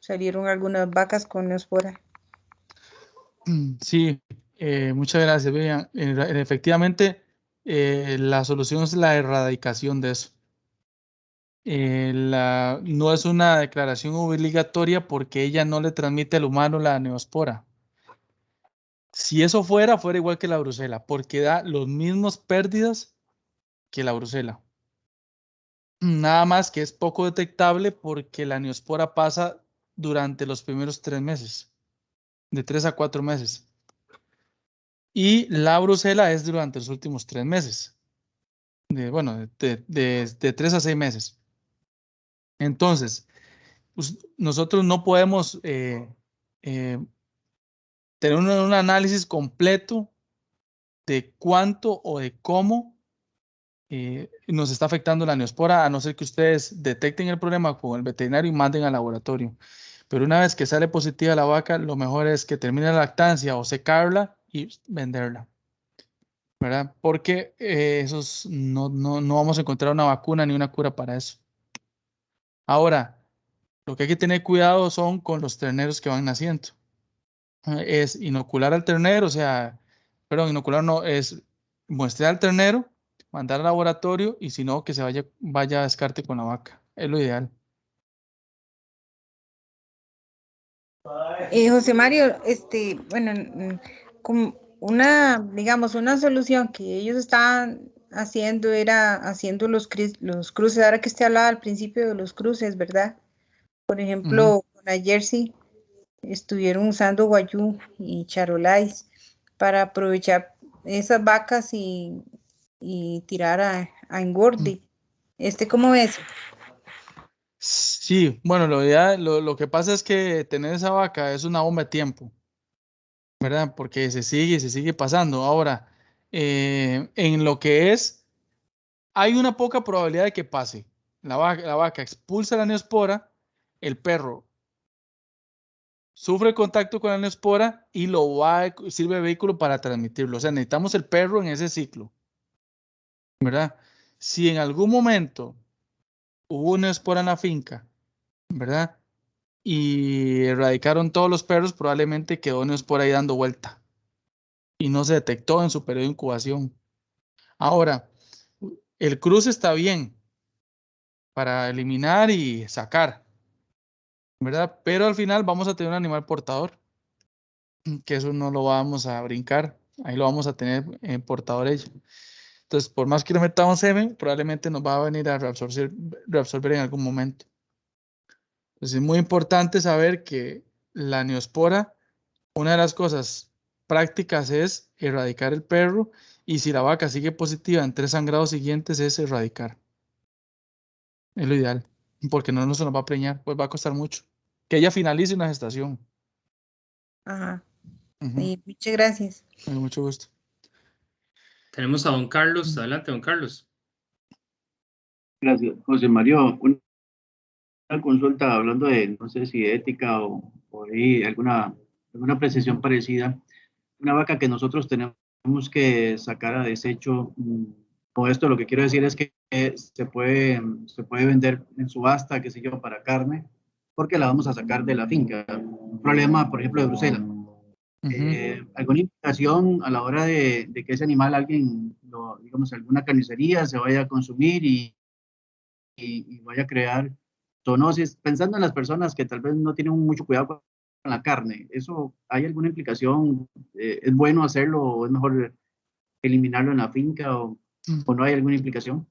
salieron algunas vacas con neospora. Sí, muchas gracias, Vivian. Efectivamente, la solución es la erradicación de eso. No es una declaración obligatoria porque ella no le transmite al humano la neospora. Si eso fuera igual que la brucela, porque da los mismos pérdidas que la brucela. Nada más que es poco detectable porque la neospora pasa durante los primeros 3 meses, de 3 a 4 meses. Y la brucela es durante los últimos 3 meses. De 3 a 6 meses. Entonces, pues, nosotros no podemos tener un análisis completo de cuánto o de cómo nos está afectando la neospora, a no ser que ustedes detecten el problema con el veterinario y manden al laboratorio. Pero una vez que sale positiva la vaca, lo mejor es que termine la lactancia o secarla y venderla, ¿verdad? Porque no vamos a encontrar una vacuna ni una cura para eso. Ahora, lo que hay que tener cuidado son con los terneros que van naciendo. Es inocular al ternero, inocular no, es muestrear al ternero, mandar al laboratorio y si no, que se vaya a descarte con la vaca. Es lo ideal. José Mario, bueno, como digamos, una solución que ellos estaban haciendo era haciendo los cruces, ahora que usted hablaba al principio de los cruces, ¿verdad? Por ejemplo, con la Jersey estuvieron usando guayú y charolais para aprovechar esas vacas y tirar a engorde. ¿Cómo es? Sí, bueno, lo que pasa es que tener esa vaca es una bomba de tiempo, ¿verdad? Porque se sigue pasando. Ahora, en lo que hay una poca probabilidad de que pase. La vaca expulsa la neospora, el perro sufre contacto con la neospora y sirve de vehículo para transmitirlo. O sea, necesitamos el perro en ese ciclo, ¿verdad? Si en algún momento hubo una neospora en la finca, ¿verdad? Y erradicaron todos los perros, probablemente quedó neospora ahí dando vuelta y no se detectó en su periodo de incubación. Ahora, el cruce está bien para eliminar y sacar, ¿verdad? Pero al final vamos a tener un animal portador, que eso no lo vamos a brincar, ahí lo vamos a tener portador ella. Entonces, por más que le metamos semen, probablemente nos va a venir a reabsorber en algún momento. Entonces, es muy importante saber que la neospora, una de las cosas prácticas es erradicar el perro, y si la vaca sigue positiva en 3 sangrados siguientes es erradicar. Es lo ideal, porque no se nos va a preñar, pues va a costar mucho. Que ella finalice una gestación. Ajá. Ujú. Muchas gracias. Con mucho gusto. Tenemos a don Carlos. Adelante, don Carlos. Gracias, José Mario. Una consulta hablando de, no sé si de ética o ahí alguna precisión parecida. Una vaca que nosotros tenemos que sacar a desecho, con esto lo que quiero decir es que se puede vender en subasta, qué sé yo, para carne, porque la vamos a sacar de la finca. Un problema, por ejemplo, de Bruselas. ¿Alguna implicación a la hora de que ese animal alguien, digamos, alguna carnicería se vaya a consumir y vaya a crear zoonosis, pensando en las personas que tal vez no tienen mucho cuidado con la carne? ¿Eso hay alguna implicación? ¿Es bueno hacerlo o es mejor eliminarlo en la finca o no hay alguna implicación?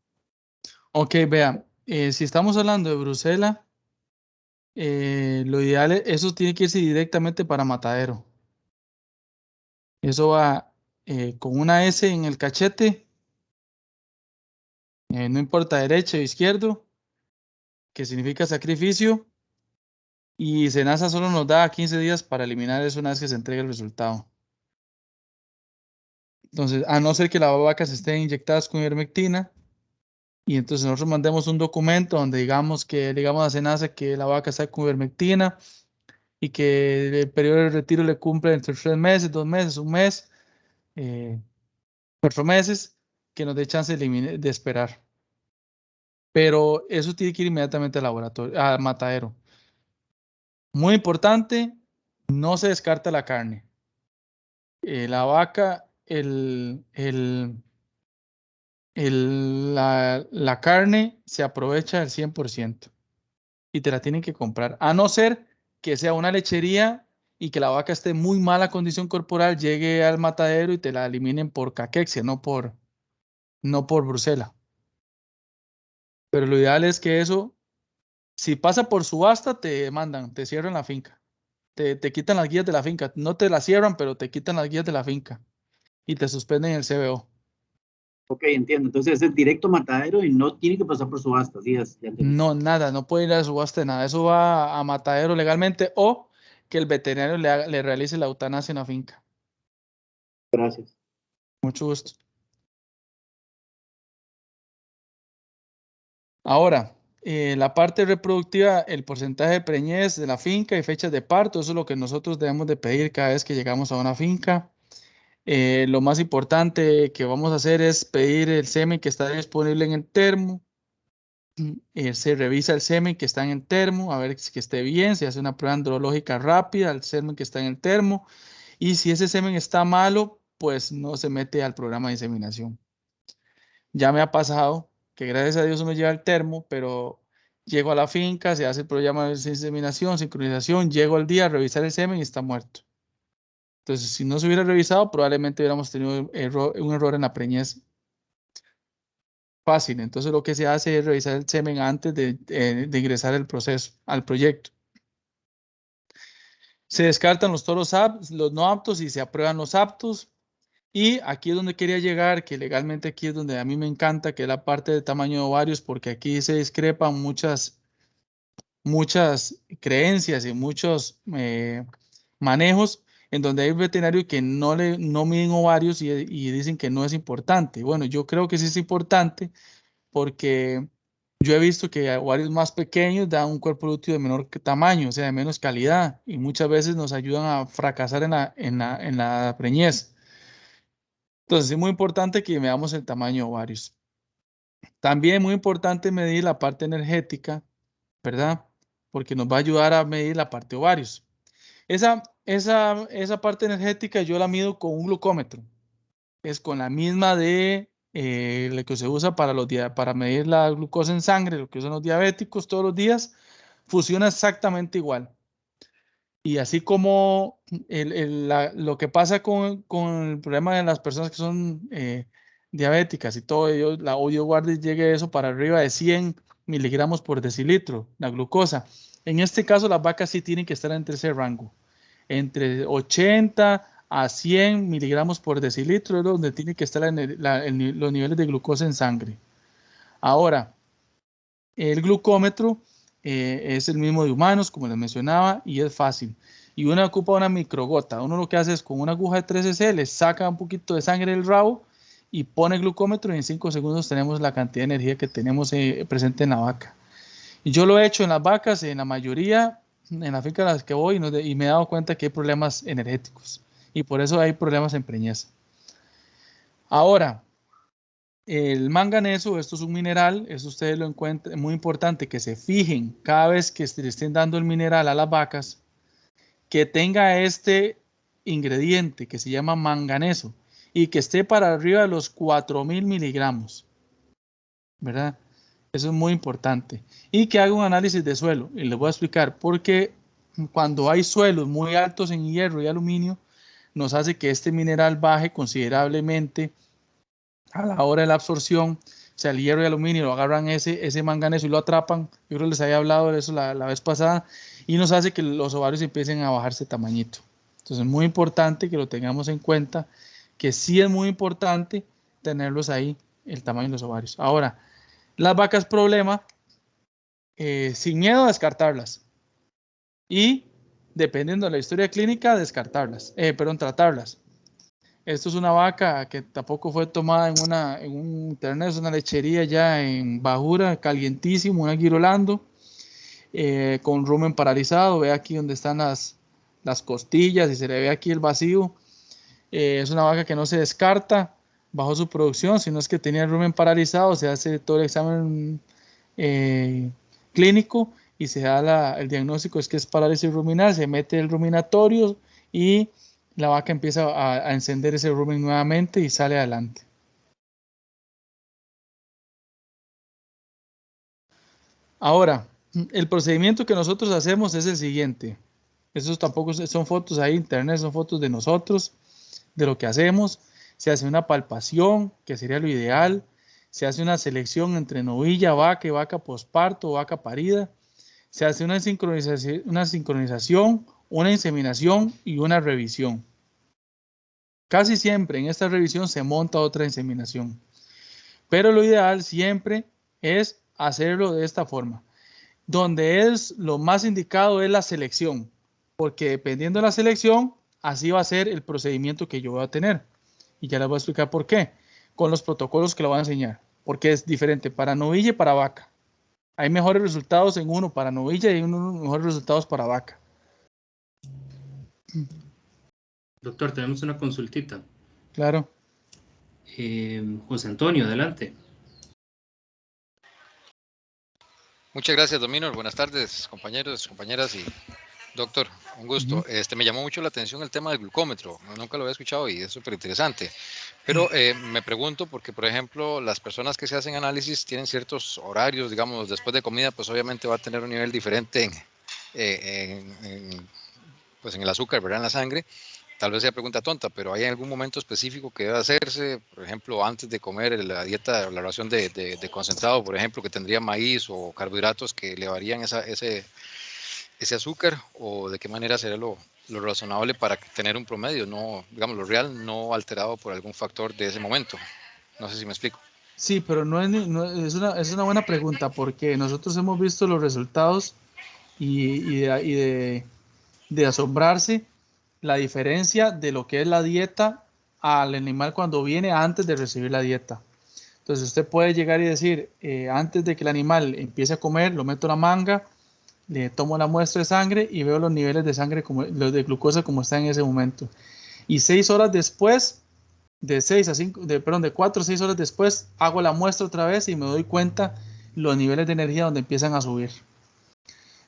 Ok, vea, si estamos hablando de Bruselas, lo ideal es, eso tiene que irse directamente para matadero. Eso va con una S en el cachete, no importa derecho o izquierdo, que significa sacrificio, y SENASA solo nos da 15 días para eliminar eso una vez que se entregue el resultado. Entonces, a no ser que las vacas estén inyectadas con ivermectina, y entonces nosotros mandemos un documento donde digamos a SENASA que la vaca está con ivermectina y que el periodo de retiro le cumple entre 3 meses, 2 meses, 1 mes, 4 meses, que nos dé chance de esperar. Pero eso tiene que ir inmediatamente al laboratorio, al matadero. Muy importante, no se descarta la carne. La vaca, la carne se aprovecha al 100% y te la tienen que comprar, a no ser que sea una lechería y que la vaca esté en muy mala condición corporal, llegue al matadero y te la eliminen por caquexia, no por Bruselas. Pero lo ideal es que eso, si pasa por subasta, te mandan, te cierran la finca. Te quitan las guías de la finca. No te la cierran, pero te quitan las guías de la finca y te suspenden el CBO. Ok, entiendo. Entonces es directo matadero y no tiene que pasar por subasta. Sí, ya entendí. No, nada, no puede ir a subasta de nada. Eso va a matadero legalmente, o que el veterinario le realice la eutanasia en la finca. Gracias. Mucho gusto. Ahora, la parte reproductiva, el porcentaje de preñez de la finca y fechas de parto, eso es lo que nosotros debemos de pedir cada vez que llegamos a una finca. Lo más importante que vamos a hacer es pedir el semen que está disponible en el termo. Se revisa el semen que está en el termo, a ver que esté bien, se hace una prueba andrológica rápida al semen que está en el termo, y si ese semen está malo, pues no se mete al programa de inseminación. Ya me ha pasado que gracias a Dios uno lleva el termo, pero llego a la finca, se hace el programa de inseminación, sincronización, llego al día a revisar el semen y está muerto. Entonces, si no se hubiera revisado, probablemente hubiéramos tenido un error en la preñez fácil. Entonces, lo que se hace es revisar el semen antes de ingresar el proceso, al proyecto. Se descartan los los no aptos y se aprueban los aptos. Y aquí es donde quería llegar, que legalmente aquí es donde a mí me encanta, que es la parte de tamaño de ovarios, porque aquí se discrepan muchas creencias y muchos manejos en donde hay veterinarios que no miden ovarios y dicen que no es importante. Bueno, yo creo que sí es importante, porque yo he visto que ovarios más pequeños dan un cuerpo lúteo de menor tamaño, o sea, de menos calidad, y muchas veces nos ayudan a fracasar en la preñez. Entonces, es muy importante que veamos el tamaño de ovarios. También es muy importante medir la parte energética, ¿verdad? Porque nos va a ayudar a medir la parte de ovarios. Esa parte energética yo la mido con un glucómetro. Es con la misma de lo que se usa para medir la glucosa en sangre, lo que usan los diabéticos todos los días, funciona exactamente igual. Y así como lo que pasa con el problema de las personas que son diabéticas y todo ello, la OYO-guardia llegue eso para arriba de 100 miligramos por decilitro, la glucosa. En este caso, las vacas sí tienen que estar entre ese rango, entre 80 a 100 miligramos por decilitro, es donde tienen que estar los niveles de glucosa en sangre. Ahora, el glucómetro es el mismo de humanos, como les mencionaba, y es fácil. Y uno ocupa una microgota. Uno lo que hace es con una aguja de 3cc, le saca un poquito de sangre del rabo y pone el glucómetro y en 5 segundos tenemos la cantidad de energía que tenemos presente en la vaca. Y yo lo he hecho en las vacas, en la mayoría, en la finca a las que voy, y me he dado cuenta que hay problemas energéticos. Y por eso hay problemas en preñez. Ahora, el manganeso, esto es un mineral, eso ustedes lo encuentran, es muy importante que se fijen cada vez que le estén dando el mineral a las vacas, que tenga este ingrediente que se llama manganeso y que esté para arriba de los 4000 miligramos, ¿verdad? Eso es muy importante. Y que haga un análisis de suelo, y les voy a explicar, porque cuando hay suelos muy altos en hierro y aluminio, nos hace que este mineral baje considerablemente a la hora de la absorción. O sea, el hierro y el aluminio lo agarran ese manganeso y lo atrapan. Yo creo que les había hablado de eso la vez pasada, y nos hace que los ovarios empiecen a bajarse tamañito. Entonces es muy importante que lo tengamos en cuenta, que sí es muy importante tenerlos ahí, el tamaño de los ovarios. Ahora, las vacas problema, sin miedo a descartarlas, y dependiendo de la historia clínica, tratarlas. Esto es una vaca que tampoco fue tomada en un internet, es una lechería ya en Bajura, calientísimo, una Girolando, con rumen paralizado. Ve aquí donde están las costillas y se le ve aquí el vacío. Es una vaca que no se descarta bajo su producción, sino es que tenía el rumen paralizado. Se hace todo el examen clínico y se da el diagnóstico, es que es parálisis ruminal. Se mete el ruminatorio y la vaca empieza a encender ese rumen nuevamente y sale adelante. Ahora, el procedimiento que nosotros hacemos es el siguiente. Esos tampoco son fotos ahí en internet, son fotos de nosotros, de lo que hacemos. Se hace una palpación, que sería lo ideal. Se hace una selección entre novilla, vaca y vaca posparto o vaca parida. Se hace una sincronización, una inseminación y una revisión. Casi siempre en esta revisión se monta otra inseminación, pero lo ideal siempre es hacerlo de esta forma. Donde es lo más indicado es la selección, porque dependiendo de la selección, así va a ser el procedimiento que yo voy a tener. Y ya les voy a explicar por qué, con los protocolos que le voy a enseñar, porque es diferente para novilla y para vaca. Hay mejores resultados en uno para novilla y unos mejores resultados para vaca. Doctor, tenemos una consultita. Claro. José Antonio, adelante. Muchas gracias, Dominor. Buenas tardes, compañeros, compañeras y doctor, un gusto. Me llamó mucho la atención el tema del glucómetro. Nunca lo había escuchado y es súper interesante. Pero me pregunto porque, por ejemplo, las personas que se hacen análisis tienen ciertos horarios, digamos, después de comida, pues obviamente va a tener un nivel diferente pues en el azúcar, ¿verdad? En la sangre. Tal vez sea pregunta tonta, pero ¿hay algún momento específico que debe hacerse? Por ejemplo, antes de comer la dieta, la ración de concentrado, por ejemplo, que tendría maíz o carbohidratos que elevarían ese azúcar, o de qué manera sería lo razonable para tener un promedio, no, digamos, lo real, no alterado por algún factor de ese momento. No sé si me explico. Sí, pero es una buena pregunta, porque nosotros hemos visto los resultados y de asombrarse la diferencia de lo que es la dieta al animal cuando viene antes de recibir la dieta. Entonces usted puede llegar y decir, antes de que el animal empiece a comer, lo meto en la manga, le tomo la muestra de sangre y veo los niveles de sangre, los de glucosa como está en ese momento. Y 6 horas después, de 4 o 6 horas después, hago la muestra otra vez y me doy cuenta los niveles de energía donde empiezan a subir.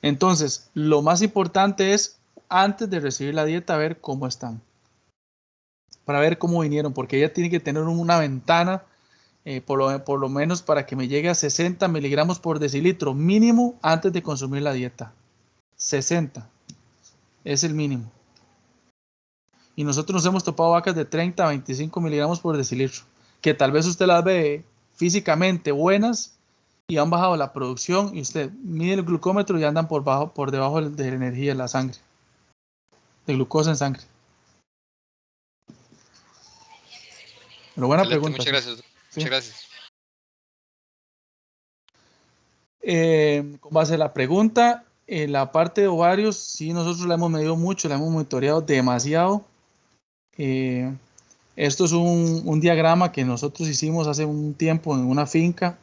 Entonces, lo más importante es, antes de recibir la dieta, ver cómo están. Para ver cómo vinieron, porque ella tiene que tener una ventana por lo menos para que me llegue a 60 miligramos por decilitro mínimo antes de consumir la dieta. 60 es el mínimo. Y nosotros nos hemos topado vacas de 30 a 25 miligramos por decilitro, que tal vez usted las ve físicamente buenas y han bajado la producción y usted mide el glucómetro y andan por debajo de la energía de la sangre, de glucosa en sangre. Pero buena Excelente, pregunta. muchas gracias. Sí. Muchas gracias. Con base a la pregunta, en la parte de ovarios, sí, nosotros la hemos medido mucho, la hemos monitoreado demasiado. Esto es un diagrama que nosotros hicimos hace un tiempo en una finca.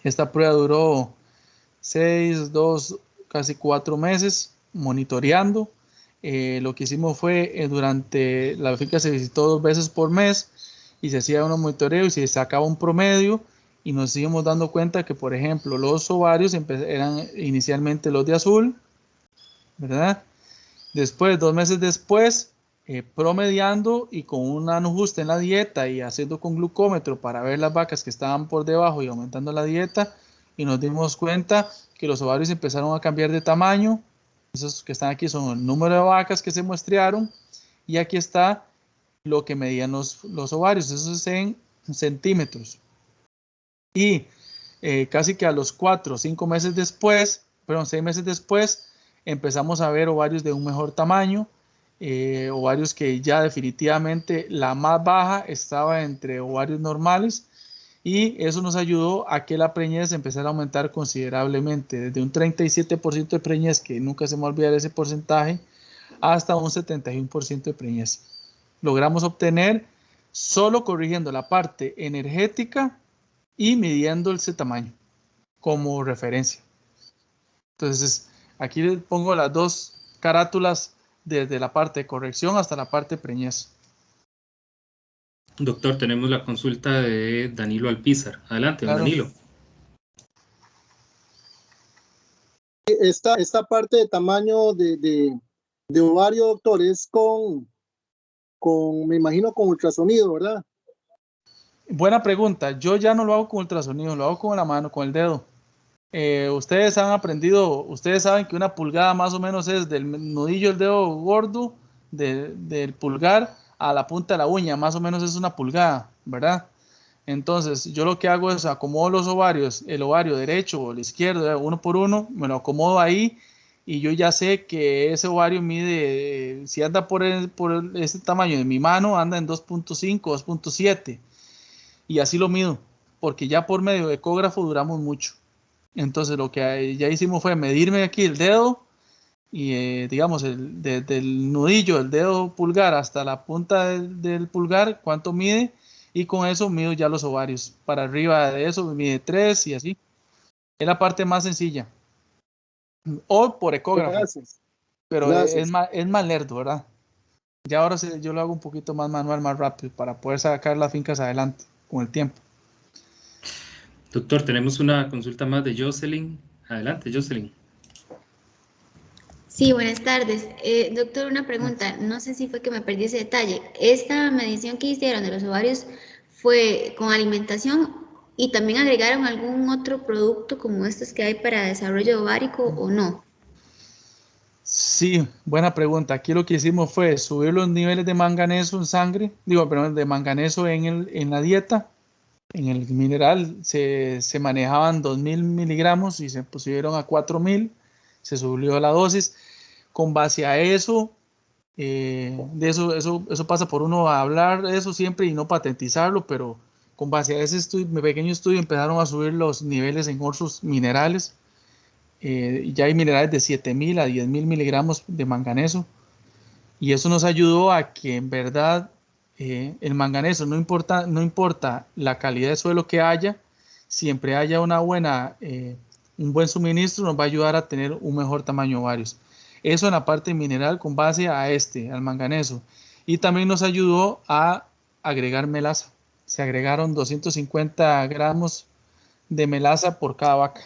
Esta prueba duró 6, 2, casi 4 meses monitoreando. Lo que hicimos fue, durante la finca se visitó 2 veces por mes y se hacía un monitoreo y se sacaba un promedio y nos íbamos dando cuenta que, por ejemplo, los ovarios eran inicialmente los de azul, ¿verdad? Después, 2 meses después, promediando y con un ajuste en la dieta y haciendo con glucómetro para ver las vacas que estaban por debajo y aumentando la dieta, y nos dimos cuenta que los ovarios empezaron a cambiar de tamaño. Esos que están aquí son el número de vacas que se muestrearon, y aquí está lo que medían los ovarios, eso es en centímetros. Y casi que a los 4 o 5 meses después, perdón, 6 meses después, empezamos a ver ovarios de un mejor tamaño, ovarios que ya definitivamente la más baja estaba entre ovarios normales, y eso nos ayudó a que la preñez empezara a aumentar considerablemente, desde un 37% de preñez, que nunca se me va a olvidar ese porcentaje, hasta un 71% de preñez. Logramos obtener solo corrigiendo la parte energética y midiendo ese tamaño como referencia. Entonces, aquí les pongo las dos carátulas desde la parte de corrección hasta la parte de preñez. Doctor, tenemos la consulta de Danilo Alpizar. Adelante, don Claro. Danilo. Esta parte de tamaño de ovario, doctor, es me imagino, con ultrasonido, ¿verdad? Buena pregunta. Yo ya no lo hago con ultrasonido, lo hago con la mano, con el dedo. Ustedes han aprendido, ustedes saben que una pulgada más o menos es del nudillo del dedo gordo del pulgar a la punta de la uña, más o menos es una pulgada, ¿verdad? Entonces, yo lo que hago es acomodo los ovarios, el ovario derecho o el izquierdo, uno por uno, me lo acomodo ahí y yo ya sé que ese ovario mide, si anda por este tamaño de mi mano, anda en 2.5, 2.7 y así lo mido, porque ya por medio de ecógrafo duramos mucho. Entonces, lo que ya hicimos fue medirme aquí el dedo y digamos, desde el nudillo, el dedo pulgar hasta la punta del pulgar, cuánto mide, y con eso mido ya los ovarios. Para arriba de eso mide 3 y así. Es la parte más sencilla. O por ecógrafo. Gracias. Pero Gracias. es más lerdo, ¿verdad? Ya ahora yo lo hago un poquito más manual, más rápido, para poder sacar las fincas adelante con el tiempo. Doctor, tenemos una consulta más de Jocelyn. Adelante, Jocelyn. Sí, buenas tardes. Doctor, una pregunta. No sé si fue que me perdí ese detalle. ¿Esta medición que hicieron de los ovarios fue con alimentación y también agregaron algún otro producto como estos que hay para desarrollo ovárico o no? Sí, buena pregunta. Aquí lo que hicimos fue subir los niveles de manganeso en sangre, de manganeso en la dieta. En el mineral se manejaban 2.000 miligramos y se pusieron a 4.000, se subió la dosis. Con base a eso, eso pasa por uno a hablar de eso siempre y no patentizarlo, pero con base a ese pequeño estudio empezaron a subir los niveles en otros minerales. Ya hay minerales de 7.000 a 10.000 miligramos de manganeso, y eso nos ayudó a que en verdad el manganeso, no importa la calidad de suelo que haya, siempre haya un buen suministro, nos va a ayudar a tener un mejor tamaño de ovarios. Eso en la parte mineral con base al manganeso. Y también nos ayudó a agregar melaza. Se agregaron 250 gramos de melaza por cada vaca,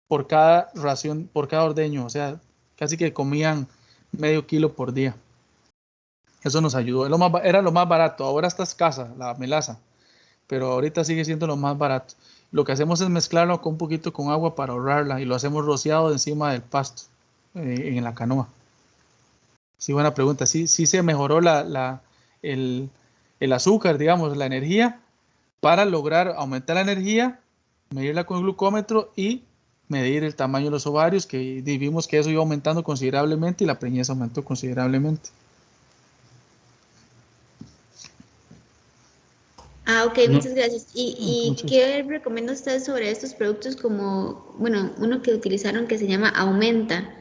por cada ración, por cada ordeño. O sea, casi que comían medio kilo por día. Eso nos ayudó. Era lo más barato. Ahora está escasa la melaza, pero ahorita sigue siendo lo más barato. Lo que hacemos es mezclarlo con un poquito con agua para ahorrarla y lo hacemos rociado encima del pasto en la canoa. Sí, buena pregunta. Sí, sí se mejoró el azúcar, digamos, la energía, para lograr aumentar la energía, medirla con el glucómetro y medir el tamaño de los ovarios, que vimos que eso iba aumentando considerablemente y la preñez aumentó considerablemente. Ah, ok, No, muchas gracias. ¿Y qué recomienda usted sobre estos productos como, bueno, uno que utilizaron que se llama Aumenta?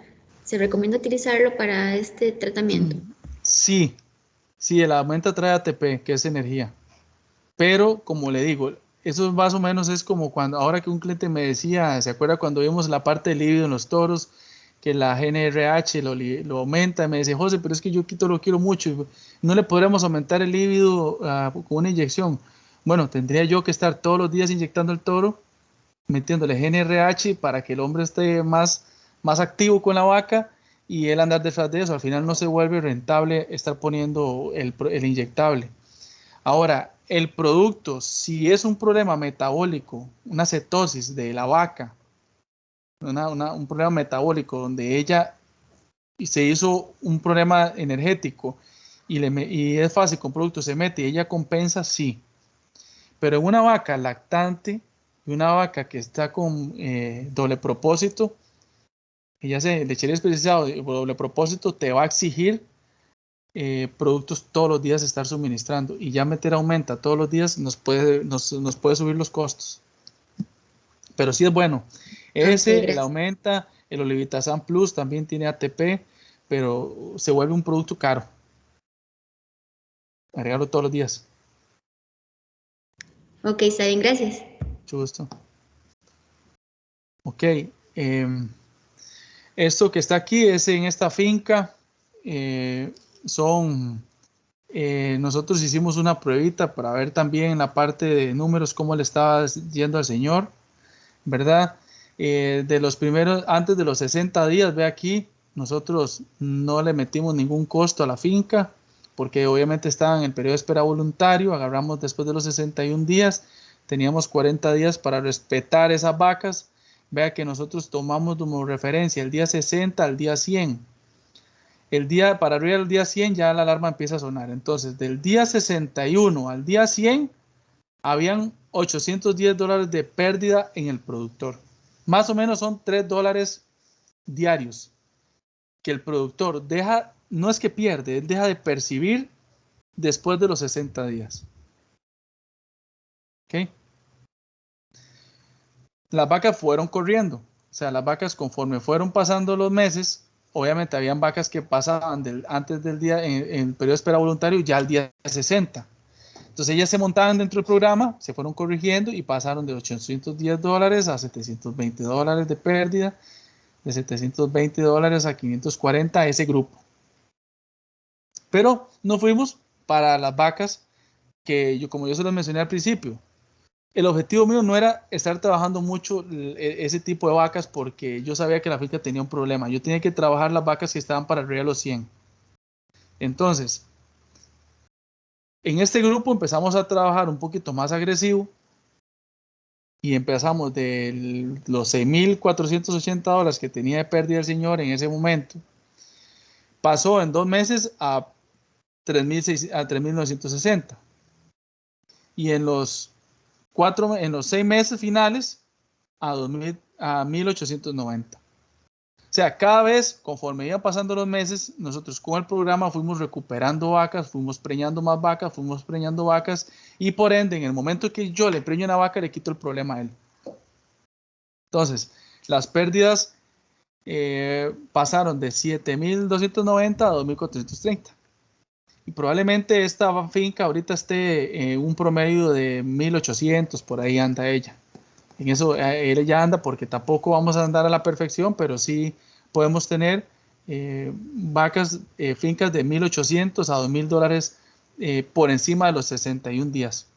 ¿Se recomienda utilizarlo para este tratamiento? Sí, sí, el aumenta trae ATP, que es energía. Pero, como le digo, eso más o menos es como cuando, ahora que un cliente me decía, ¿se acuerda cuando vimos la parte del líbido en los toros? Que la GnRH lo aumenta, me dice, José, pero es que yo quito lo quiero mucho, no le podremos aumentar el líbido con una inyección. Bueno, tendría yo que estar todos los días inyectando el toro, metiéndole GnRH para que el hombre esté más activo con la vaca y él andar detrás de eso. Al final no se vuelve rentable estar poniendo el inyectable. Ahora, el producto, si es un problema metabólico, una cetosis de la vaca, un problema metabólico donde ella se hizo un problema energético y es fácil con producto se mete y ella compensa, sí. Pero en una vaca lactante y una vaca que está con doble propósito, que ya sé, lechería especializado de doble propósito, te va a exigir productos todos los días estar suministrando y ya meter aumenta todos los días nos puede subir los costos. Pero sí es bueno. Ok, El gracias. aumenta, el Olivitasan Plus también tiene ATP, pero se vuelve un producto caro. Agregarlo todos los días. Ok, está bien, gracias. Mucho gusto. Ok. Esto que está aquí es en esta finca. Nosotros hicimos una pruebita para ver también en la parte de números cómo le estaba yendo al señor, ¿verdad? De los primeros, antes de los 60 días, ve aquí, nosotros no le metimos ningún costo a la finca, porque obviamente estaba en el periodo de espera voluntario, agarramos después de los 61 días, teníamos 40 días para respetar esas vacas. Vea que nosotros tomamos como referencia el día 60 al día 100. El día, para arriba del día 100 ya la alarma empieza a sonar. Entonces, del día 61 al día 100, habían $810 de pérdida en el productor. Más o menos son $3 diarios que el productor deja, no es que pierde, él deja de percibir después de los 60 días. ¿Ok? Las vacas fueron corriendo. O sea, las vacas conforme fueron pasando los meses, obviamente habían vacas que pasaban antes del día, en el periodo de espera voluntario, ya al día 60. Entonces ellas se montaban dentro del programa, se fueron corrigiendo y pasaron de $810 a $720 de pérdida, de $720 a 540 a ese grupo. Pero no fuimos para las vacas que como yo se los mencioné al principio. El objetivo mío no era estar trabajando mucho ese tipo de vacas porque yo sabía que la finca tenía un problema. Yo tenía que trabajar las vacas que estaban para arriba de los 100. Entonces, en este grupo empezamos a trabajar un poquito más agresivo y empezamos de los $6,480 que tenía de pérdida el señor en ese momento. Pasó en 2 meses a 3,960. Y en los 6 meses finales a 1,890. O sea, cada vez, conforme iban pasando los meses, nosotros con el programa fuimos recuperando vacas, fuimos preñando más vacas, fuimos preñando vacas, y por ende, en el momento que yo le preño una vaca, le quito el problema a él. Entonces, las pérdidas pasaron de 7,290 a 2,430. Y probablemente esta finca ahorita esté en un promedio de 1,800, por ahí anda ella. En eso él ya anda porque tampoco vamos a andar a la perfección, pero sí podemos tener vacas, fincas de 1,800 a $2,000 por encima de los 61 días.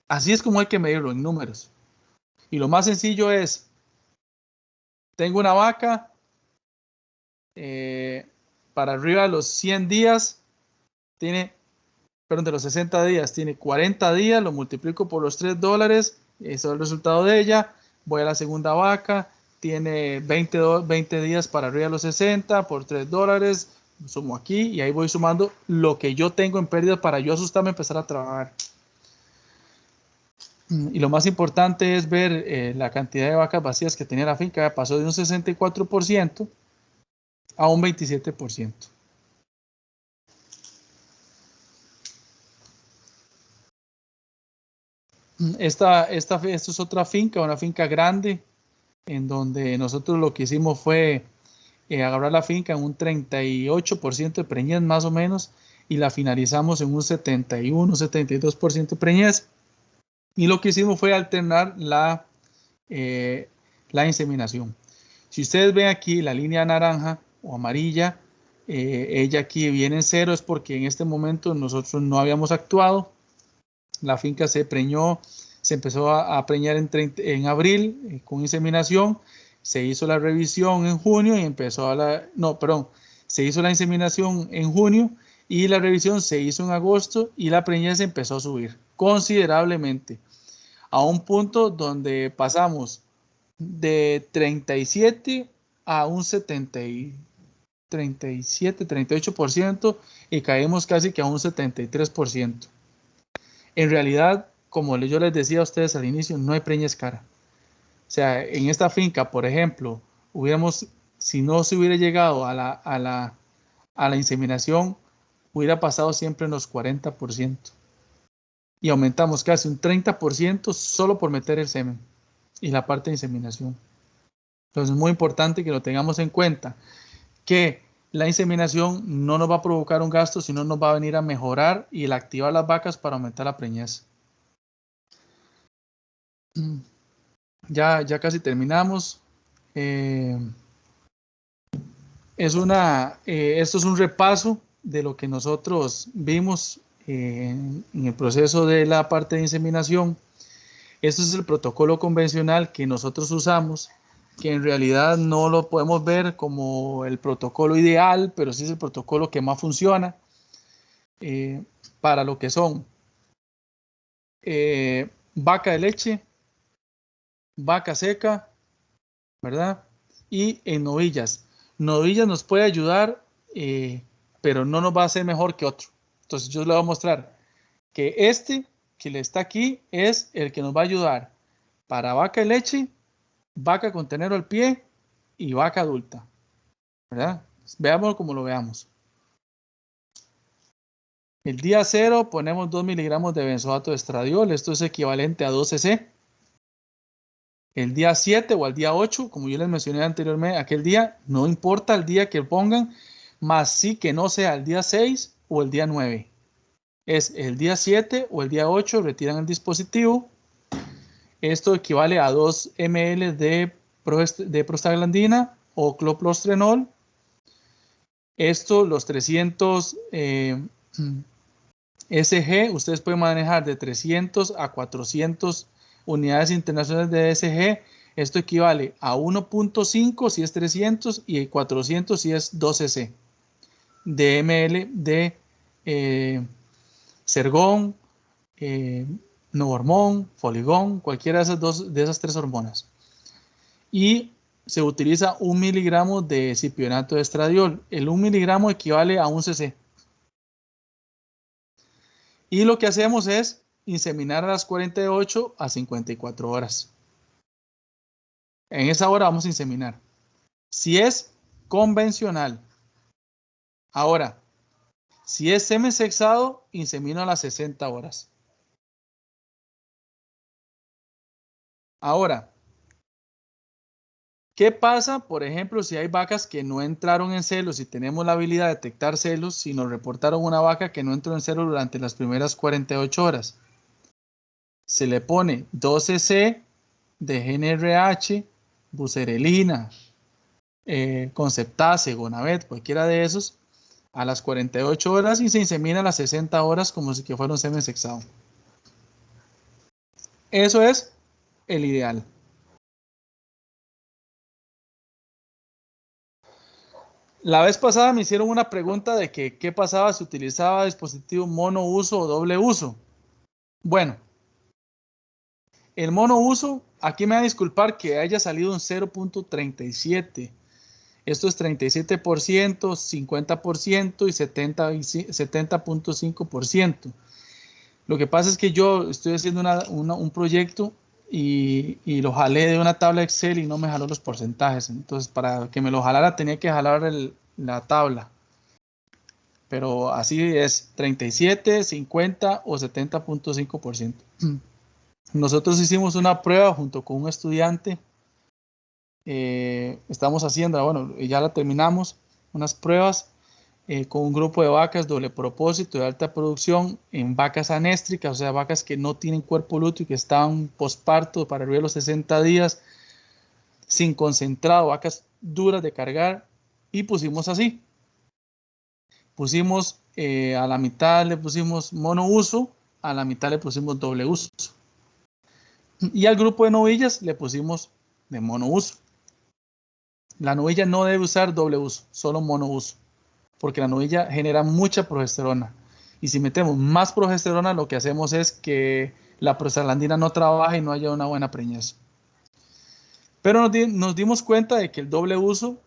Así es como hay que medirlo en números. Y lo más sencillo es, tengo una vaca para arriba de los 100 días, tiene perdón, de los 60 días, tiene 40 días, lo multiplico por los $3, eso es el resultado de ella. Voy a la segunda vaca, tiene 20 días para arriba de los 60 por $3, sumo aquí y ahí voy sumando lo que yo tengo en pérdida para yo asustarme y empezar a trabajar. Y lo más importante es ver la cantidad de vacas vacías que tenía la finca. Pasó de un 64% a un 27%. Esta es otra finca, una finca grande, en donde nosotros lo que hicimos fue agarrar la finca en un 38% de preñez más o menos y la finalizamos en un 71-72% de preñez. Y lo que hicimos fue alternar la inseminación. Si ustedes ven aquí la línea naranja o amarilla, ella aquí viene en 0, es porque en este momento nosotros no habíamos actuado. La finca se preñó, se empezó a preñar en abril con inseminación. Se hizo la revisión en junio y se hizo la inseminación en junio y la revisión se hizo en agosto y la preñez empezó a subir considerablemente a un punto donde pasamos de 37 a un 38% y caímos casi que a un 73%. En realidad, como yo les decía a ustedes al inicio, no hay preñez cara. O sea, en esta finca, por ejemplo, si no se hubiera llegado a la inseminación, hubiera pasado siempre en los 40%. Y aumentamos casi un 30% solo por meter el semen y la parte de inseminación. Entonces es muy importante que lo tengamos en cuenta, que la inseminación no nos va a provocar un gasto, sino nos va a venir a mejorar y el activar las vacas para aumentar la preñez. Ya casi terminamos. Esto es un repaso de lo que nosotros vimos en el proceso de la parte de inseminación. Esto es el protocolo convencional que nosotros usamos, que en realidad no lo podemos ver como el protocolo ideal, pero sí es el protocolo que más funciona para lo que son vaca de leche, vaca seca, ¿verdad? Y en novillas. Novillas nos puede ayudar, pero no nos va a hacer mejor que otro. Entonces yo les voy a mostrar que que le está aquí es el que nos va a ayudar para vaca de leche, vaca con ternero al pie y vaca adulta, ¿verdad? Veámoslo como lo veamos. El día 0 ponemos 2 miligramos de benzoato de estradiol, esto es equivalente a 2 cc. El día 7 o al día 8, como yo les mencioné anteriormente, aquel día, no importa el día que pongan, más sí que no sea el día 6 o el día 9. Es el día 7 o el día 8, retiran el dispositivo. Esto equivale a 2 ml de prostaglandina o clopidogrel. Esto, los 300 SG, ustedes pueden manejar de 300 a 400 unidades internacionales de SG. Esto equivale a 1.5 si es 300 y 400 si es 2 cc de ml de Sergón, Novormón, Foligón, cualquiera de esas 3 hormonas. Y se utiliza 1 miligramo de cipionato de estradiol. El 1 miligramo equivale a 1 cc. Y lo que hacemos es inseminar a las 48 a 54 horas. En esa hora vamos a inseminar. Si es convencional. Ahora, si es semisexado, insemino a las 60 horas. Ahora, ¿qué pasa, por ejemplo, si hay vacas que no entraron en celos y tenemos la habilidad de detectar celos? Si nos reportaron una vaca que no entró en celos durante las primeras 48 horas. Se le pone 12 cc de GnRH, buserelina, Conceptase, Gonavet, cualquiera de esos, a las 48 horas y se insemina a las 60 horas como si fuera un semen sexado. Eso es el ideal. La vez pasada me hicieron una pregunta de que qué pasaba si utilizaba dispositivo monouso o doble uso. Bueno, el monouso, aquí me va a disculpar que haya salido un 0.37. Esto es 37%, 50% y 70.5%. Lo que pasa es que yo estoy haciendo un proyecto y lo jalé de una tabla Excel y no me jaló los porcentajes. Entonces, para que me lo jalara tenía que jalar la tabla. Pero así es 37, 50 o 70.5%. Nosotros hicimos una prueba junto con un estudiante. Estamos haciendo, bueno, ya la terminamos, unas pruebas con un grupo de vacas doble propósito de alta producción en vacas anéstricas, o sea, vacas que no tienen cuerpo lúteo y que están posparto para arriba de los 60 días, sin concentrado, vacas duras de cargar, y pusimos así. Pusimos a la mitad le pusimos monouso, a la mitad le pusimos doble uso. Y al grupo de novillas le pusimos de monouso. La novilla no debe usar doble uso, solo monouso, porque la novilla genera mucha progesterona. Y si metemos más progesterona, lo que hacemos es que la prostaglandina no trabaje y no haya una buena preñez. Pero nos dimos cuenta de que el doble uso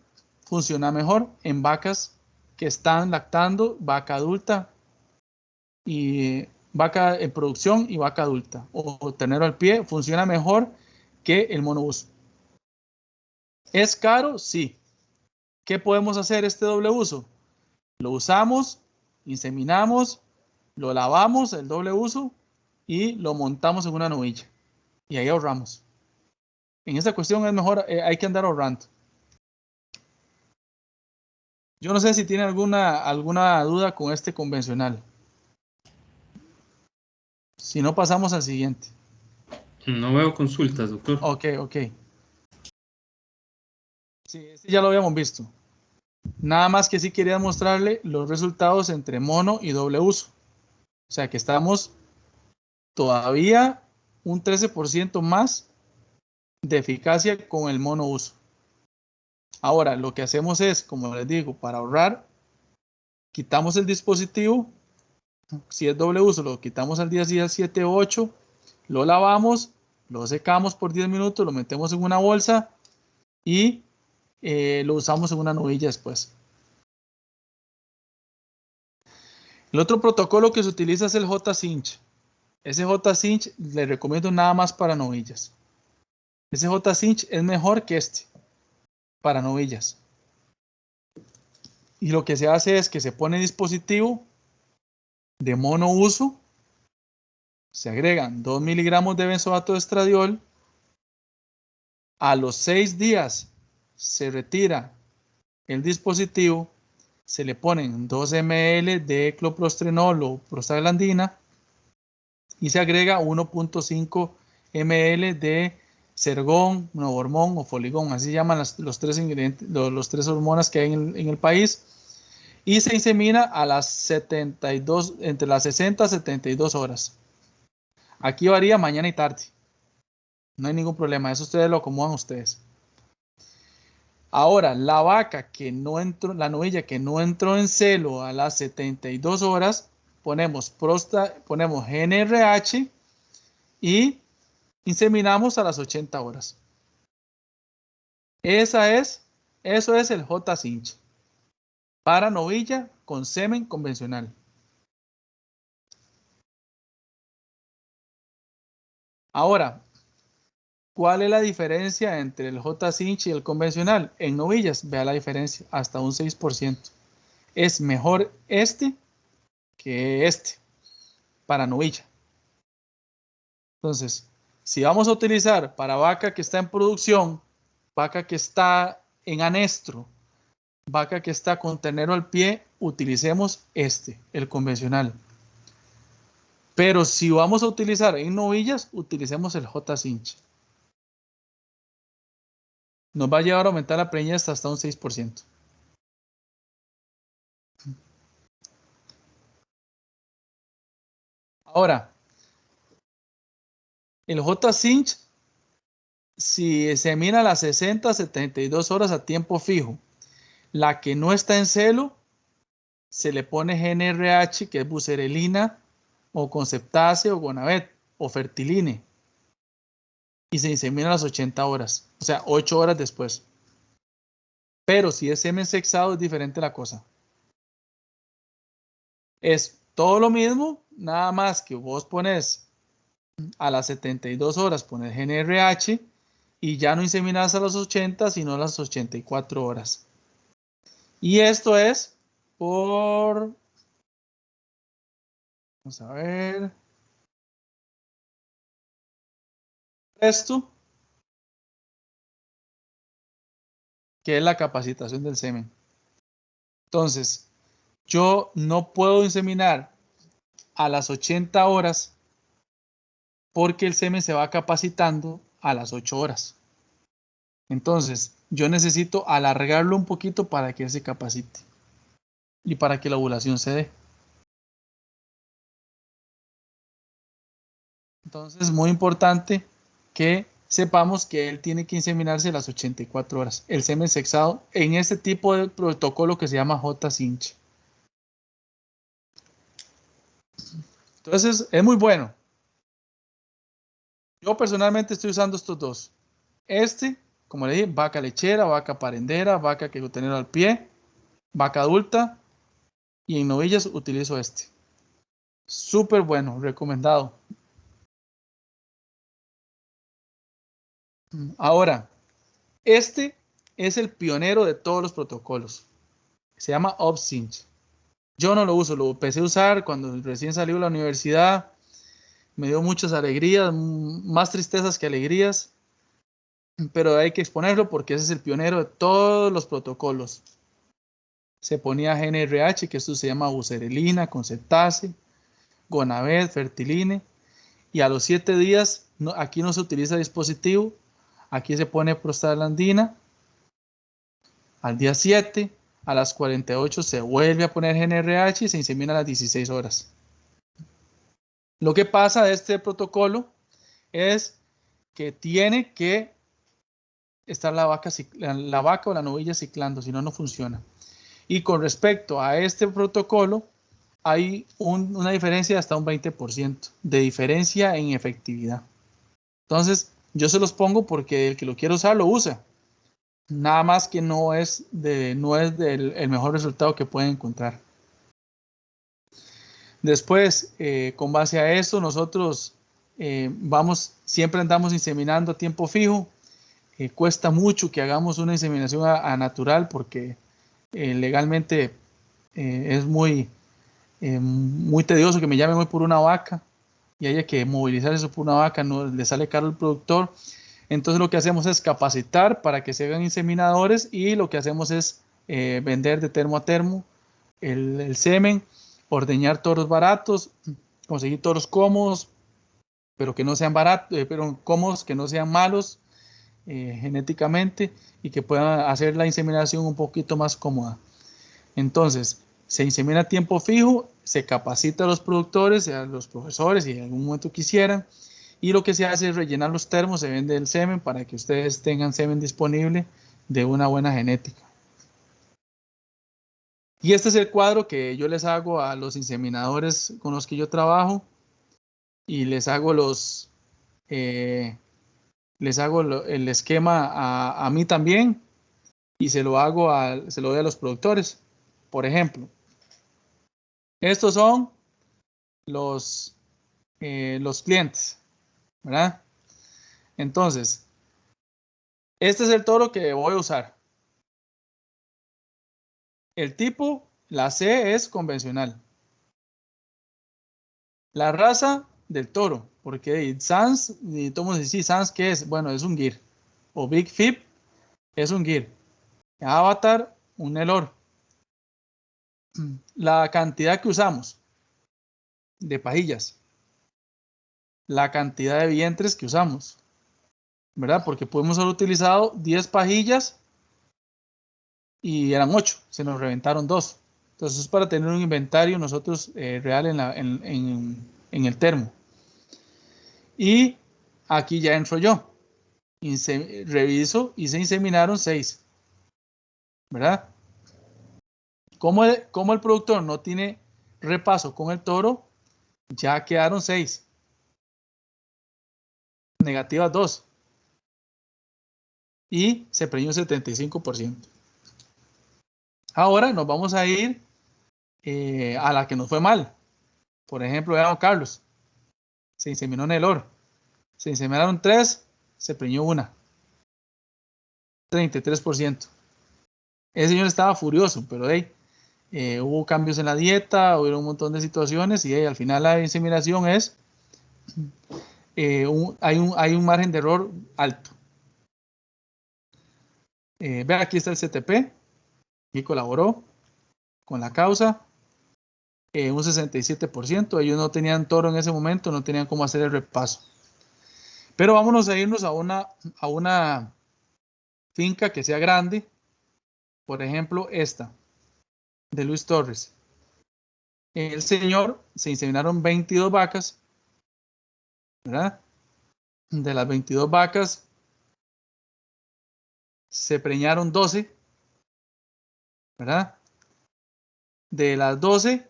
funciona mejor en vacas que están lactando, vaca adulta y vaca en producción y vaca adulta o ternero al pie, funciona mejor que el monouso. ¿Es caro? Sí. ¿Qué podemos hacer este doble uso? Lo usamos, inseminamos, lo lavamos, el doble uso, y lo montamos en una novilla. Y ahí ahorramos. En esta cuestión es mejor, hay que andar ahorrando. Yo no sé si tiene alguna duda con este convencional. Si no, pasamos al siguiente. No veo consultas, doctor. Ok. Sí, este ya lo habíamos visto. Nada más que sí quería mostrarle los resultados entre mono y doble uso. O sea que estamos todavía un 13% más de eficacia con el mono uso. Ahora, lo que hacemos es, como les digo, para ahorrar, quitamos el dispositivo. Si es doble uso, lo quitamos al día 7 o 8, lo lavamos, lo secamos por 10 minutos, lo metemos en una bolsa y lo usamos en una novilla después. El otro protocolo que se utiliza es el J-Cinch. Ese J-Cinch le recomiendo nada más para novillas. Ese J-Cinch es mejor que este para novillas. Y lo que se hace es que se pone dispositivo de monouso, se agregan 2 miligramos de benzoato de estradiol, a los 6 días se retira el dispositivo, se le ponen 2 ml de cloprostrenol o prostaglandina y se agrega 1.5 ml de Sergón, Novormón o Foligón, así llaman los tres ingredientes, los tres hormonas que hay en el país, y se insemina a las 72, entre las 60 y 72 horas. Aquí varía mañana y tarde. No hay ningún problema, eso ustedes lo acomodan ustedes. Ahora, la vaca que no entró, la novilla que no entró en celo a las 72 horas, ponemos GnRH y inseminamos a las 80 horas. Eso es el J-Cinch para novilla con semen convencional. Ahora, ¿cuál es la diferencia entre el J-Cinch y el convencional? En novillas, vea la diferencia, hasta un 6%. Es mejor este que este para novilla. Entonces, si vamos a utilizar para vaca que está en producción, vaca que está en anestro, vaca que está con ternero al pie, utilicemos el convencional. Pero si vamos a utilizar en novillas, utilicemos el J-Cinch. Nos va a llevar a aumentar la preñez hasta un 6%. Ahora, el J-Cinch, si se mira a las 60, 72 horas a tiempo fijo, La que no está en celo, se le pone GNRH, que es buserelina, o Conceptase, o Gonavet, o Fertiline. Y se insemina a las 80 horas, o sea, 8 horas después. Pero si es semen sexado, es diferente la cosa. Es todo lo mismo, nada más que vos pones a las 72 horas, pones GNRH, y ya no inseminas a las 80, sino a las 84 horas. Y esto es por... Vamos a ver. Esto, que es la capacitación del semen. Entonces, yo no puedo inseminar a las 80 horas porque el semen se va capacitando a las 8 horas. Entonces, yo necesito alargarlo un poquito para que él se capacite y para que la ovulación se dé. Entonces, es muy importante que sepamos que él tiene que inseminarse a las 84 horas. El semen sexado en este tipo de protocolo que se llama J-Cinch. Entonces, es muy bueno. Yo personalmente estoy usando estos dos. Como le dije, vaca lechera, vaca parendera, vaca que tener al pie, vaca adulta, y en novillas utilizo este. Súper bueno, recomendado. Ahora, este es el pionero de todos los protocolos. Se llama OpSync. Yo no lo uso, lo empecé a usar cuando recién salí de la universidad. Me dio muchas alegrías, más tristezas que alegrías. Pero hay que exponerlo porque ese es el pionero de todos los protocolos. Se ponía GNRH, que esto se llama buserelina, Conceptase, Gonavet, Fertiline, y a los 7 días, aquí no se utiliza dispositivo, aquí se pone prostaglandina, al día 7, a las 48 se vuelve a poner GNRH y se insemina a las 16 horas. Lo que pasa de este protocolo es que tiene que estar la vaca o la novilla ciclando, si no, no funciona. Y con respecto a este protocolo, hay una diferencia de hasta un 20% de diferencia en efectividad. Entonces, yo se los pongo porque el que lo quiere usar, lo usa. Nada más que no es el mejor resultado que pueden encontrar. Después, con base a eso, nosotros siempre andamos inseminando a tiempo fijo. Cuesta mucho que hagamos una inseminación a natural porque legalmente es muy tedioso que me llamen hoy por una vaca y haya que movilizar eso por una vaca, no le sale caro al productor. Entonces lo que hacemos es capacitar para que se hagan inseminadores y lo que hacemos es vender de termo a termo el semen, ordeñar toros baratos, conseguir toros cómodos, pero que no sean baratos, pero cómodos, que no sean malos genéticamente y que puedan hacer la inseminación un poquito más cómoda. Entonces, se insemina a tiempo fijo, se capacita a los productores, a los profesores, si en algún momento quisieran, y lo que se hace es rellenar los termos, se vende el semen para que ustedes tengan semen disponible de una buena genética. Y este es el cuadro que yo les hago a los inseminadores con los que yo trabajo y les hago el esquema a mí también y se lo doy a los productores. Por ejemplo, estos son los clientes, ¿verdad? Entonces, este es el toro que voy a usar. El tipo, la C es convencional. La raza del toro, porque Sans, y todos decir Sans, ¿qué es? Bueno, es un Gyr. O Big Fib es un Gyr. Avatar, un Nelor. La cantidad que usamos de pajillas. La cantidad de vientres que usamos, ¿verdad? Porque podemos haber utilizado 10 pajillas y eran 8, se nos reventaron 2. Entonces es para tener un inventario nosotros real en el termo. Y aquí ya entro yo. Reviso y se inseminaron 6, ¿verdad? Como el productor no tiene repaso con el toro, ya quedaron 6. Negativas 2. Y se preñó 75%. Ahora nos vamos a ir a la que nos fue mal. Por ejemplo, veamos Carlos. Se inseminó en el oro. Se inseminaron 3, se preñó 1. 33%. Ese señor estaba furioso, pero hubo cambios en la dieta, hubo un montón de situaciones y al final la inseminación es, hay un margen de error alto. Vean, aquí está el CTP, y colaboró con la causa, un 67%. Ellos no tenían toro en ese momento, no tenían cómo hacer el repaso. Pero vámonos a irnos a una finca que sea grande, por ejemplo esta, de Luis Torres. El señor se inseminaron 22 vacas, ¿verdad? De las 22 vacas se preñaron 12, ¿verdad? De las 12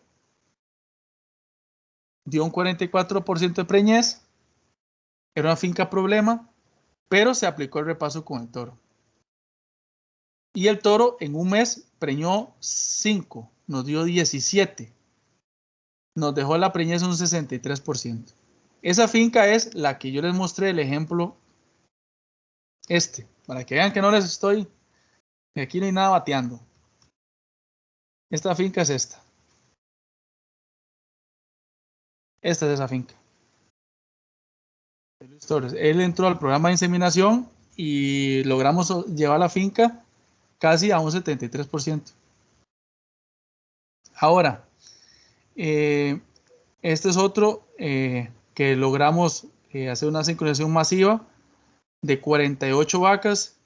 dio un 44% de preñez. Era una finca problema, pero se aplicó el repaso con el toro. Y el toro en un mes preñó 5, nos dio 17. Nos dejó la preñez un 63%. Esa finca es la que yo les mostré el ejemplo para que vean que no les estoy, que aquí no hay nada bateando. Esta finca es esta. Esta es esa finca. Él entró al programa de inseminación y logramos llevar la finca casi a un 73%. Ahora, este es otro que logramos hacer una sincronización masiva de 48 vacas.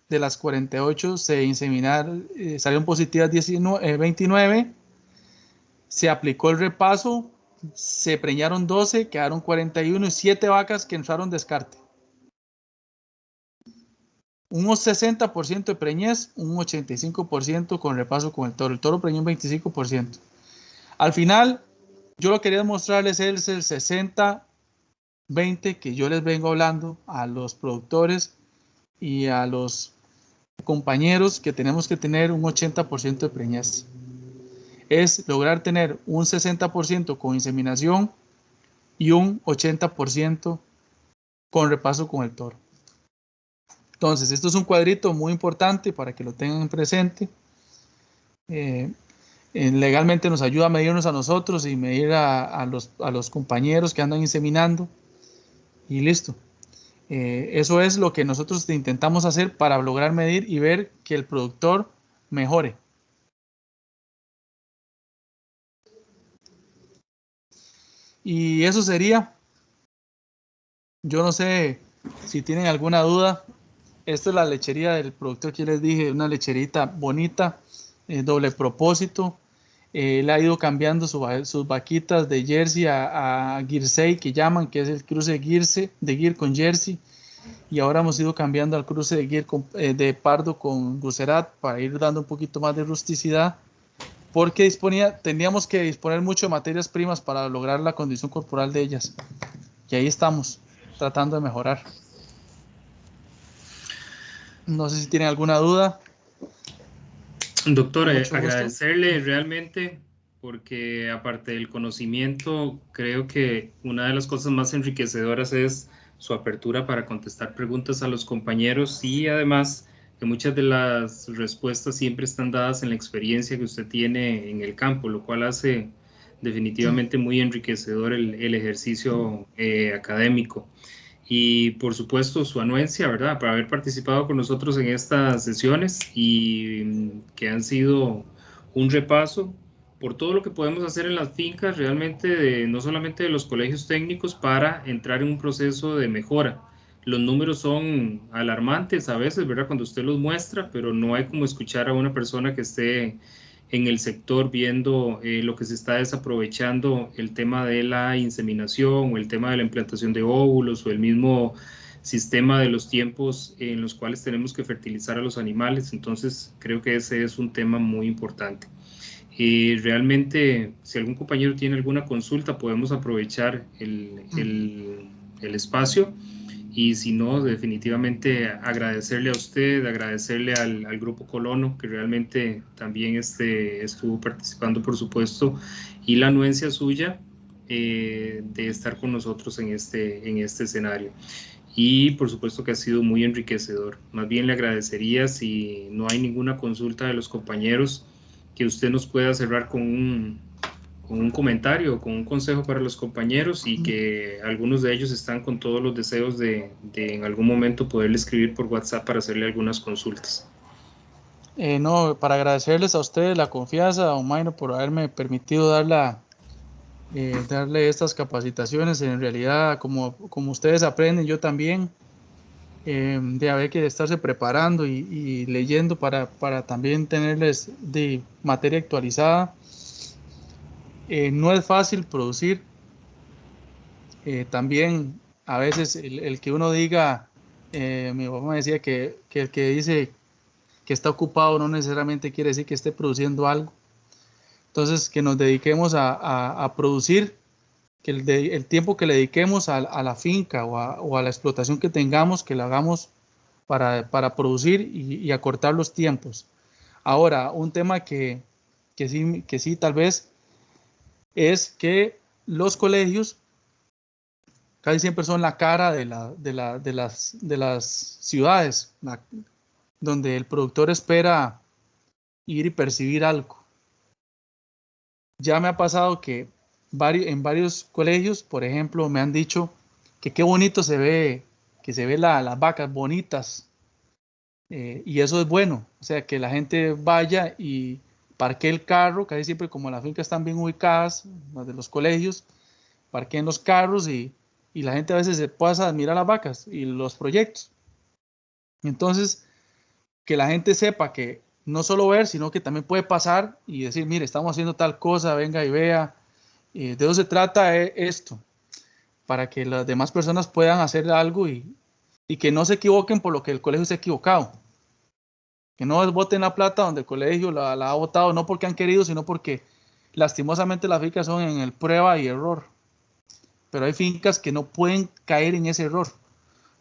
De las 48 se inseminaron, salieron positivas 29. Se aplicó el repaso, se preñaron 12, quedaron 41 y 7 vacas que entraron descarte. Un 60% de preñez, un 85% con repaso con el toro. El toro preñó un 25%. Al final, yo lo quería mostrarles es el 60-20 que yo les vengo hablando a los productores y a los compañeros, que tenemos que tener un 80% de preñez. Es lograr tener un 60% con inseminación y un 80% con repaso con el toro. Entonces, esto es un cuadrito muy importante para que lo tengan presente. Legalmente nos ayuda a medirnos a nosotros y medir a los compañeros que andan inseminando. Y listo. Eso es lo que nosotros intentamos hacer para lograr medir y ver que el productor mejore. Y eso sería. Yo no sé si tienen alguna duda. Esta es la lechería del productor que les dije, una lecherita bonita, doble propósito. Él ha ido cambiando sus vaquitas de Jersey a Guirsey, que llaman, que es el cruce de Gir con Jersey. Y ahora hemos ido cambiando al cruce de Gir de Pardo con Gucerat para ir dando un poquito más de rusticidad, porque teníamos que disponer mucho de materias primas para lograr la condición corporal de ellas. Y ahí estamos, tratando de mejorar. No sé si tienen alguna duda. Doctor, agradecerle realmente, porque aparte del conocimiento, creo que una de las cosas más enriquecedoras es su apertura para contestar preguntas a los compañeros, y además que muchas de las respuestas siempre están dadas en la experiencia que usted tiene en el campo, lo cual hace definitivamente muy enriquecedor el ejercicio académico. Y por supuesto su anuencia, ¿verdad?, para haber participado con nosotros en estas sesiones y que han sido un repaso por todo lo que podemos hacer en las fincas, realmente no solamente de los colegios técnicos, para entrar en un proceso de mejora. Los números son alarmantes a veces, ¿verdad?, cuando usted los muestra, pero no hay como escuchar a una persona que esté en el sector viendo lo que se está desaprovechando, el tema de la inseminación o el tema de la implantación de óvulos o el mismo sistema de los tiempos en los cuales tenemos que fertilizar a los animales. Entonces creo que ese es un tema muy importante. Realmente, si algún compañero tiene alguna consulta, podemos aprovechar el espacio. Y si no, definitivamente agradecerle a usted, agradecerle al Grupo Colono, que realmente también estuvo participando, por supuesto, y la anuencia suya de estar con nosotros en este escenario. Y por supuesto que ha sido muy enriquecedor. Más bien le agradecería, si no hay ninguna consulta de los compañeros, que usted nos pueda cerrar con un comentario, con un consejo para los compañeros, y que algunos de ellos están con todos los deseos de en algún momento poderle escribir por WhatsApp para hacerle algunas consultas. No, para agradecerles a ustedes la confianza, don Mayno, por haberme permitido darle estas capacitaciones. En realidad, como ustedes aprenden, yo también, de haber que estarse preparando y leyendo para también tenerles de materia actualizada. No es fácil producir. También a veces el que uno diga, mi papá me decía que el que dice que está ocupado no necesariamente quiere decir que esté produciendo algo. Entonces, que nos dediquemos a producir, que el tiempo que le dediquemos a la finca o a la explotación que tengamos, que lo hagamos para producir y acortar los tiempos. Ahora, un tema que sí tal vez es que los colegios casi siempre son la cara de las ciudades, donde el productor espera ir y percibir algo. Ya me ha pasado que en varios colegios, por ejemplo, me han dicho que qué bonito se ve, que se ve las vacas bonitas, y eso es bueno. O sea, que la gente vaya y parquee el carro, casi siempre como las fincas están bien ubicadas, las de los colegios, parqueen los carros y la gente a veces se pasa a admirar las vacas y los proyectos. Entonces, que la gente sepa que no solo ver, sino que también puede pasar y decir, mire, estamos haciendo tal cosa, venga y vea. De eso se trata esto, para que las demás personas puedan hacer algo y que no se equivoquen por lo que el colegio se ha equivocado. Que no boten la plata donde el colegio la ha botado, no porque han querido, sino porque lastimosamente las fincas son en el prueba y error. Pero hay fincas que no pueden caer en ese error.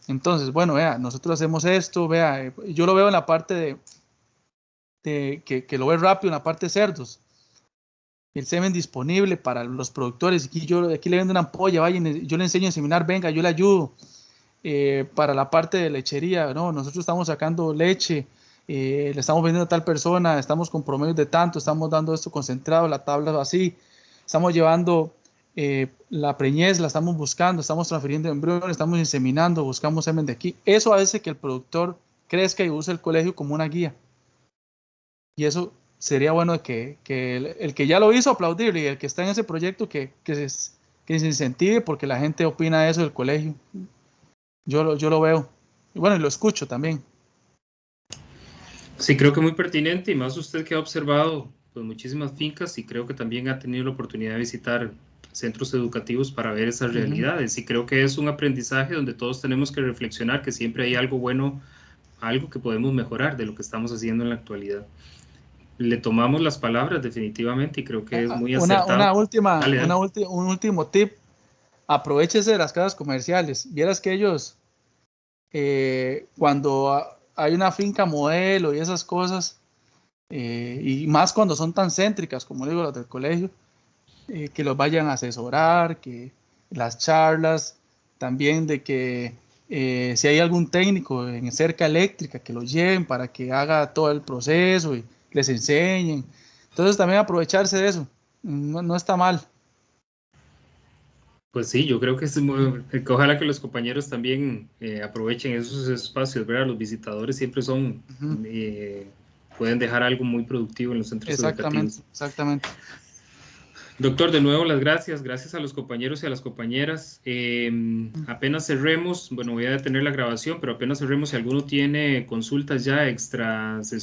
Entonces, bueno, vea, nosotros hacemos esto, vea, yo lo veo en la parte que lo ve rápido, en la parte de cerdos. El semen disponible para los productores. Aquí le vendo una ampolla, vaya, yo le enseño a inseminar, venga, yo le ayudo. Para la parte de lechería, no, nosotros estamos sacando leche, le estamos vendiendo a tal persona, estamos con promedios de tanto, estamos dando esto concentrado, la tabla así, estamos llevando la preñez, la estamos buscando, estamos transfiriendo embriones, estamos inseminando, buscamos semen de aquí. Eso hace que el productor crezca y use el colegio como una guía. Y eso sería bueno que el que ya lo hizo, aplaudirle, y el que está en ese proyecto que se incentive, porque la gente opina eso del colegio. Yo lo veo. Y bueno, y lo escucho también. Sí, creo que muy pertinente, y más usted que ha observado pues muchísimas fincas, y creo que también ha tenido la oportunidad de visitar centros educativos para ver esas realidades. Y creo que es un aprendizaje donde todos tenemos que reflexionar que siempre hay algo bueno, algo que podemos mejorar de lo que estamos haciendo en la actualidad. Le tomamos las palabras definitivamente y creo que es muy acertado. Un último tip. Aprovechese de las casas comerciales. Vieras que ellos, cuando hay una finca modelo y esas cosas, y más cuando son tan céntricas como digo las del colegio, que los vayan a asesorar, que las charlas también, de que si hay algún técnico en cerca eléctrica, que lo lleven para que haga todo el proceso y les enseñen. Entonces también aprovecharse de eso, no está mal. Pues sí, yo creo que ojalá que los compañeros también aprovechen esos espacios, ¿verdad? Los visitadores siempre son, pueden dejar algo muy productivo en los centros educativos. Exactamente. Doctor, de nuevo las gracias a los compañeros y a las compañeras. Apenas cerremos, bueno, voy a detener la grabación, pero apenas cerremos, si alguno tiene consultas ya extra sesión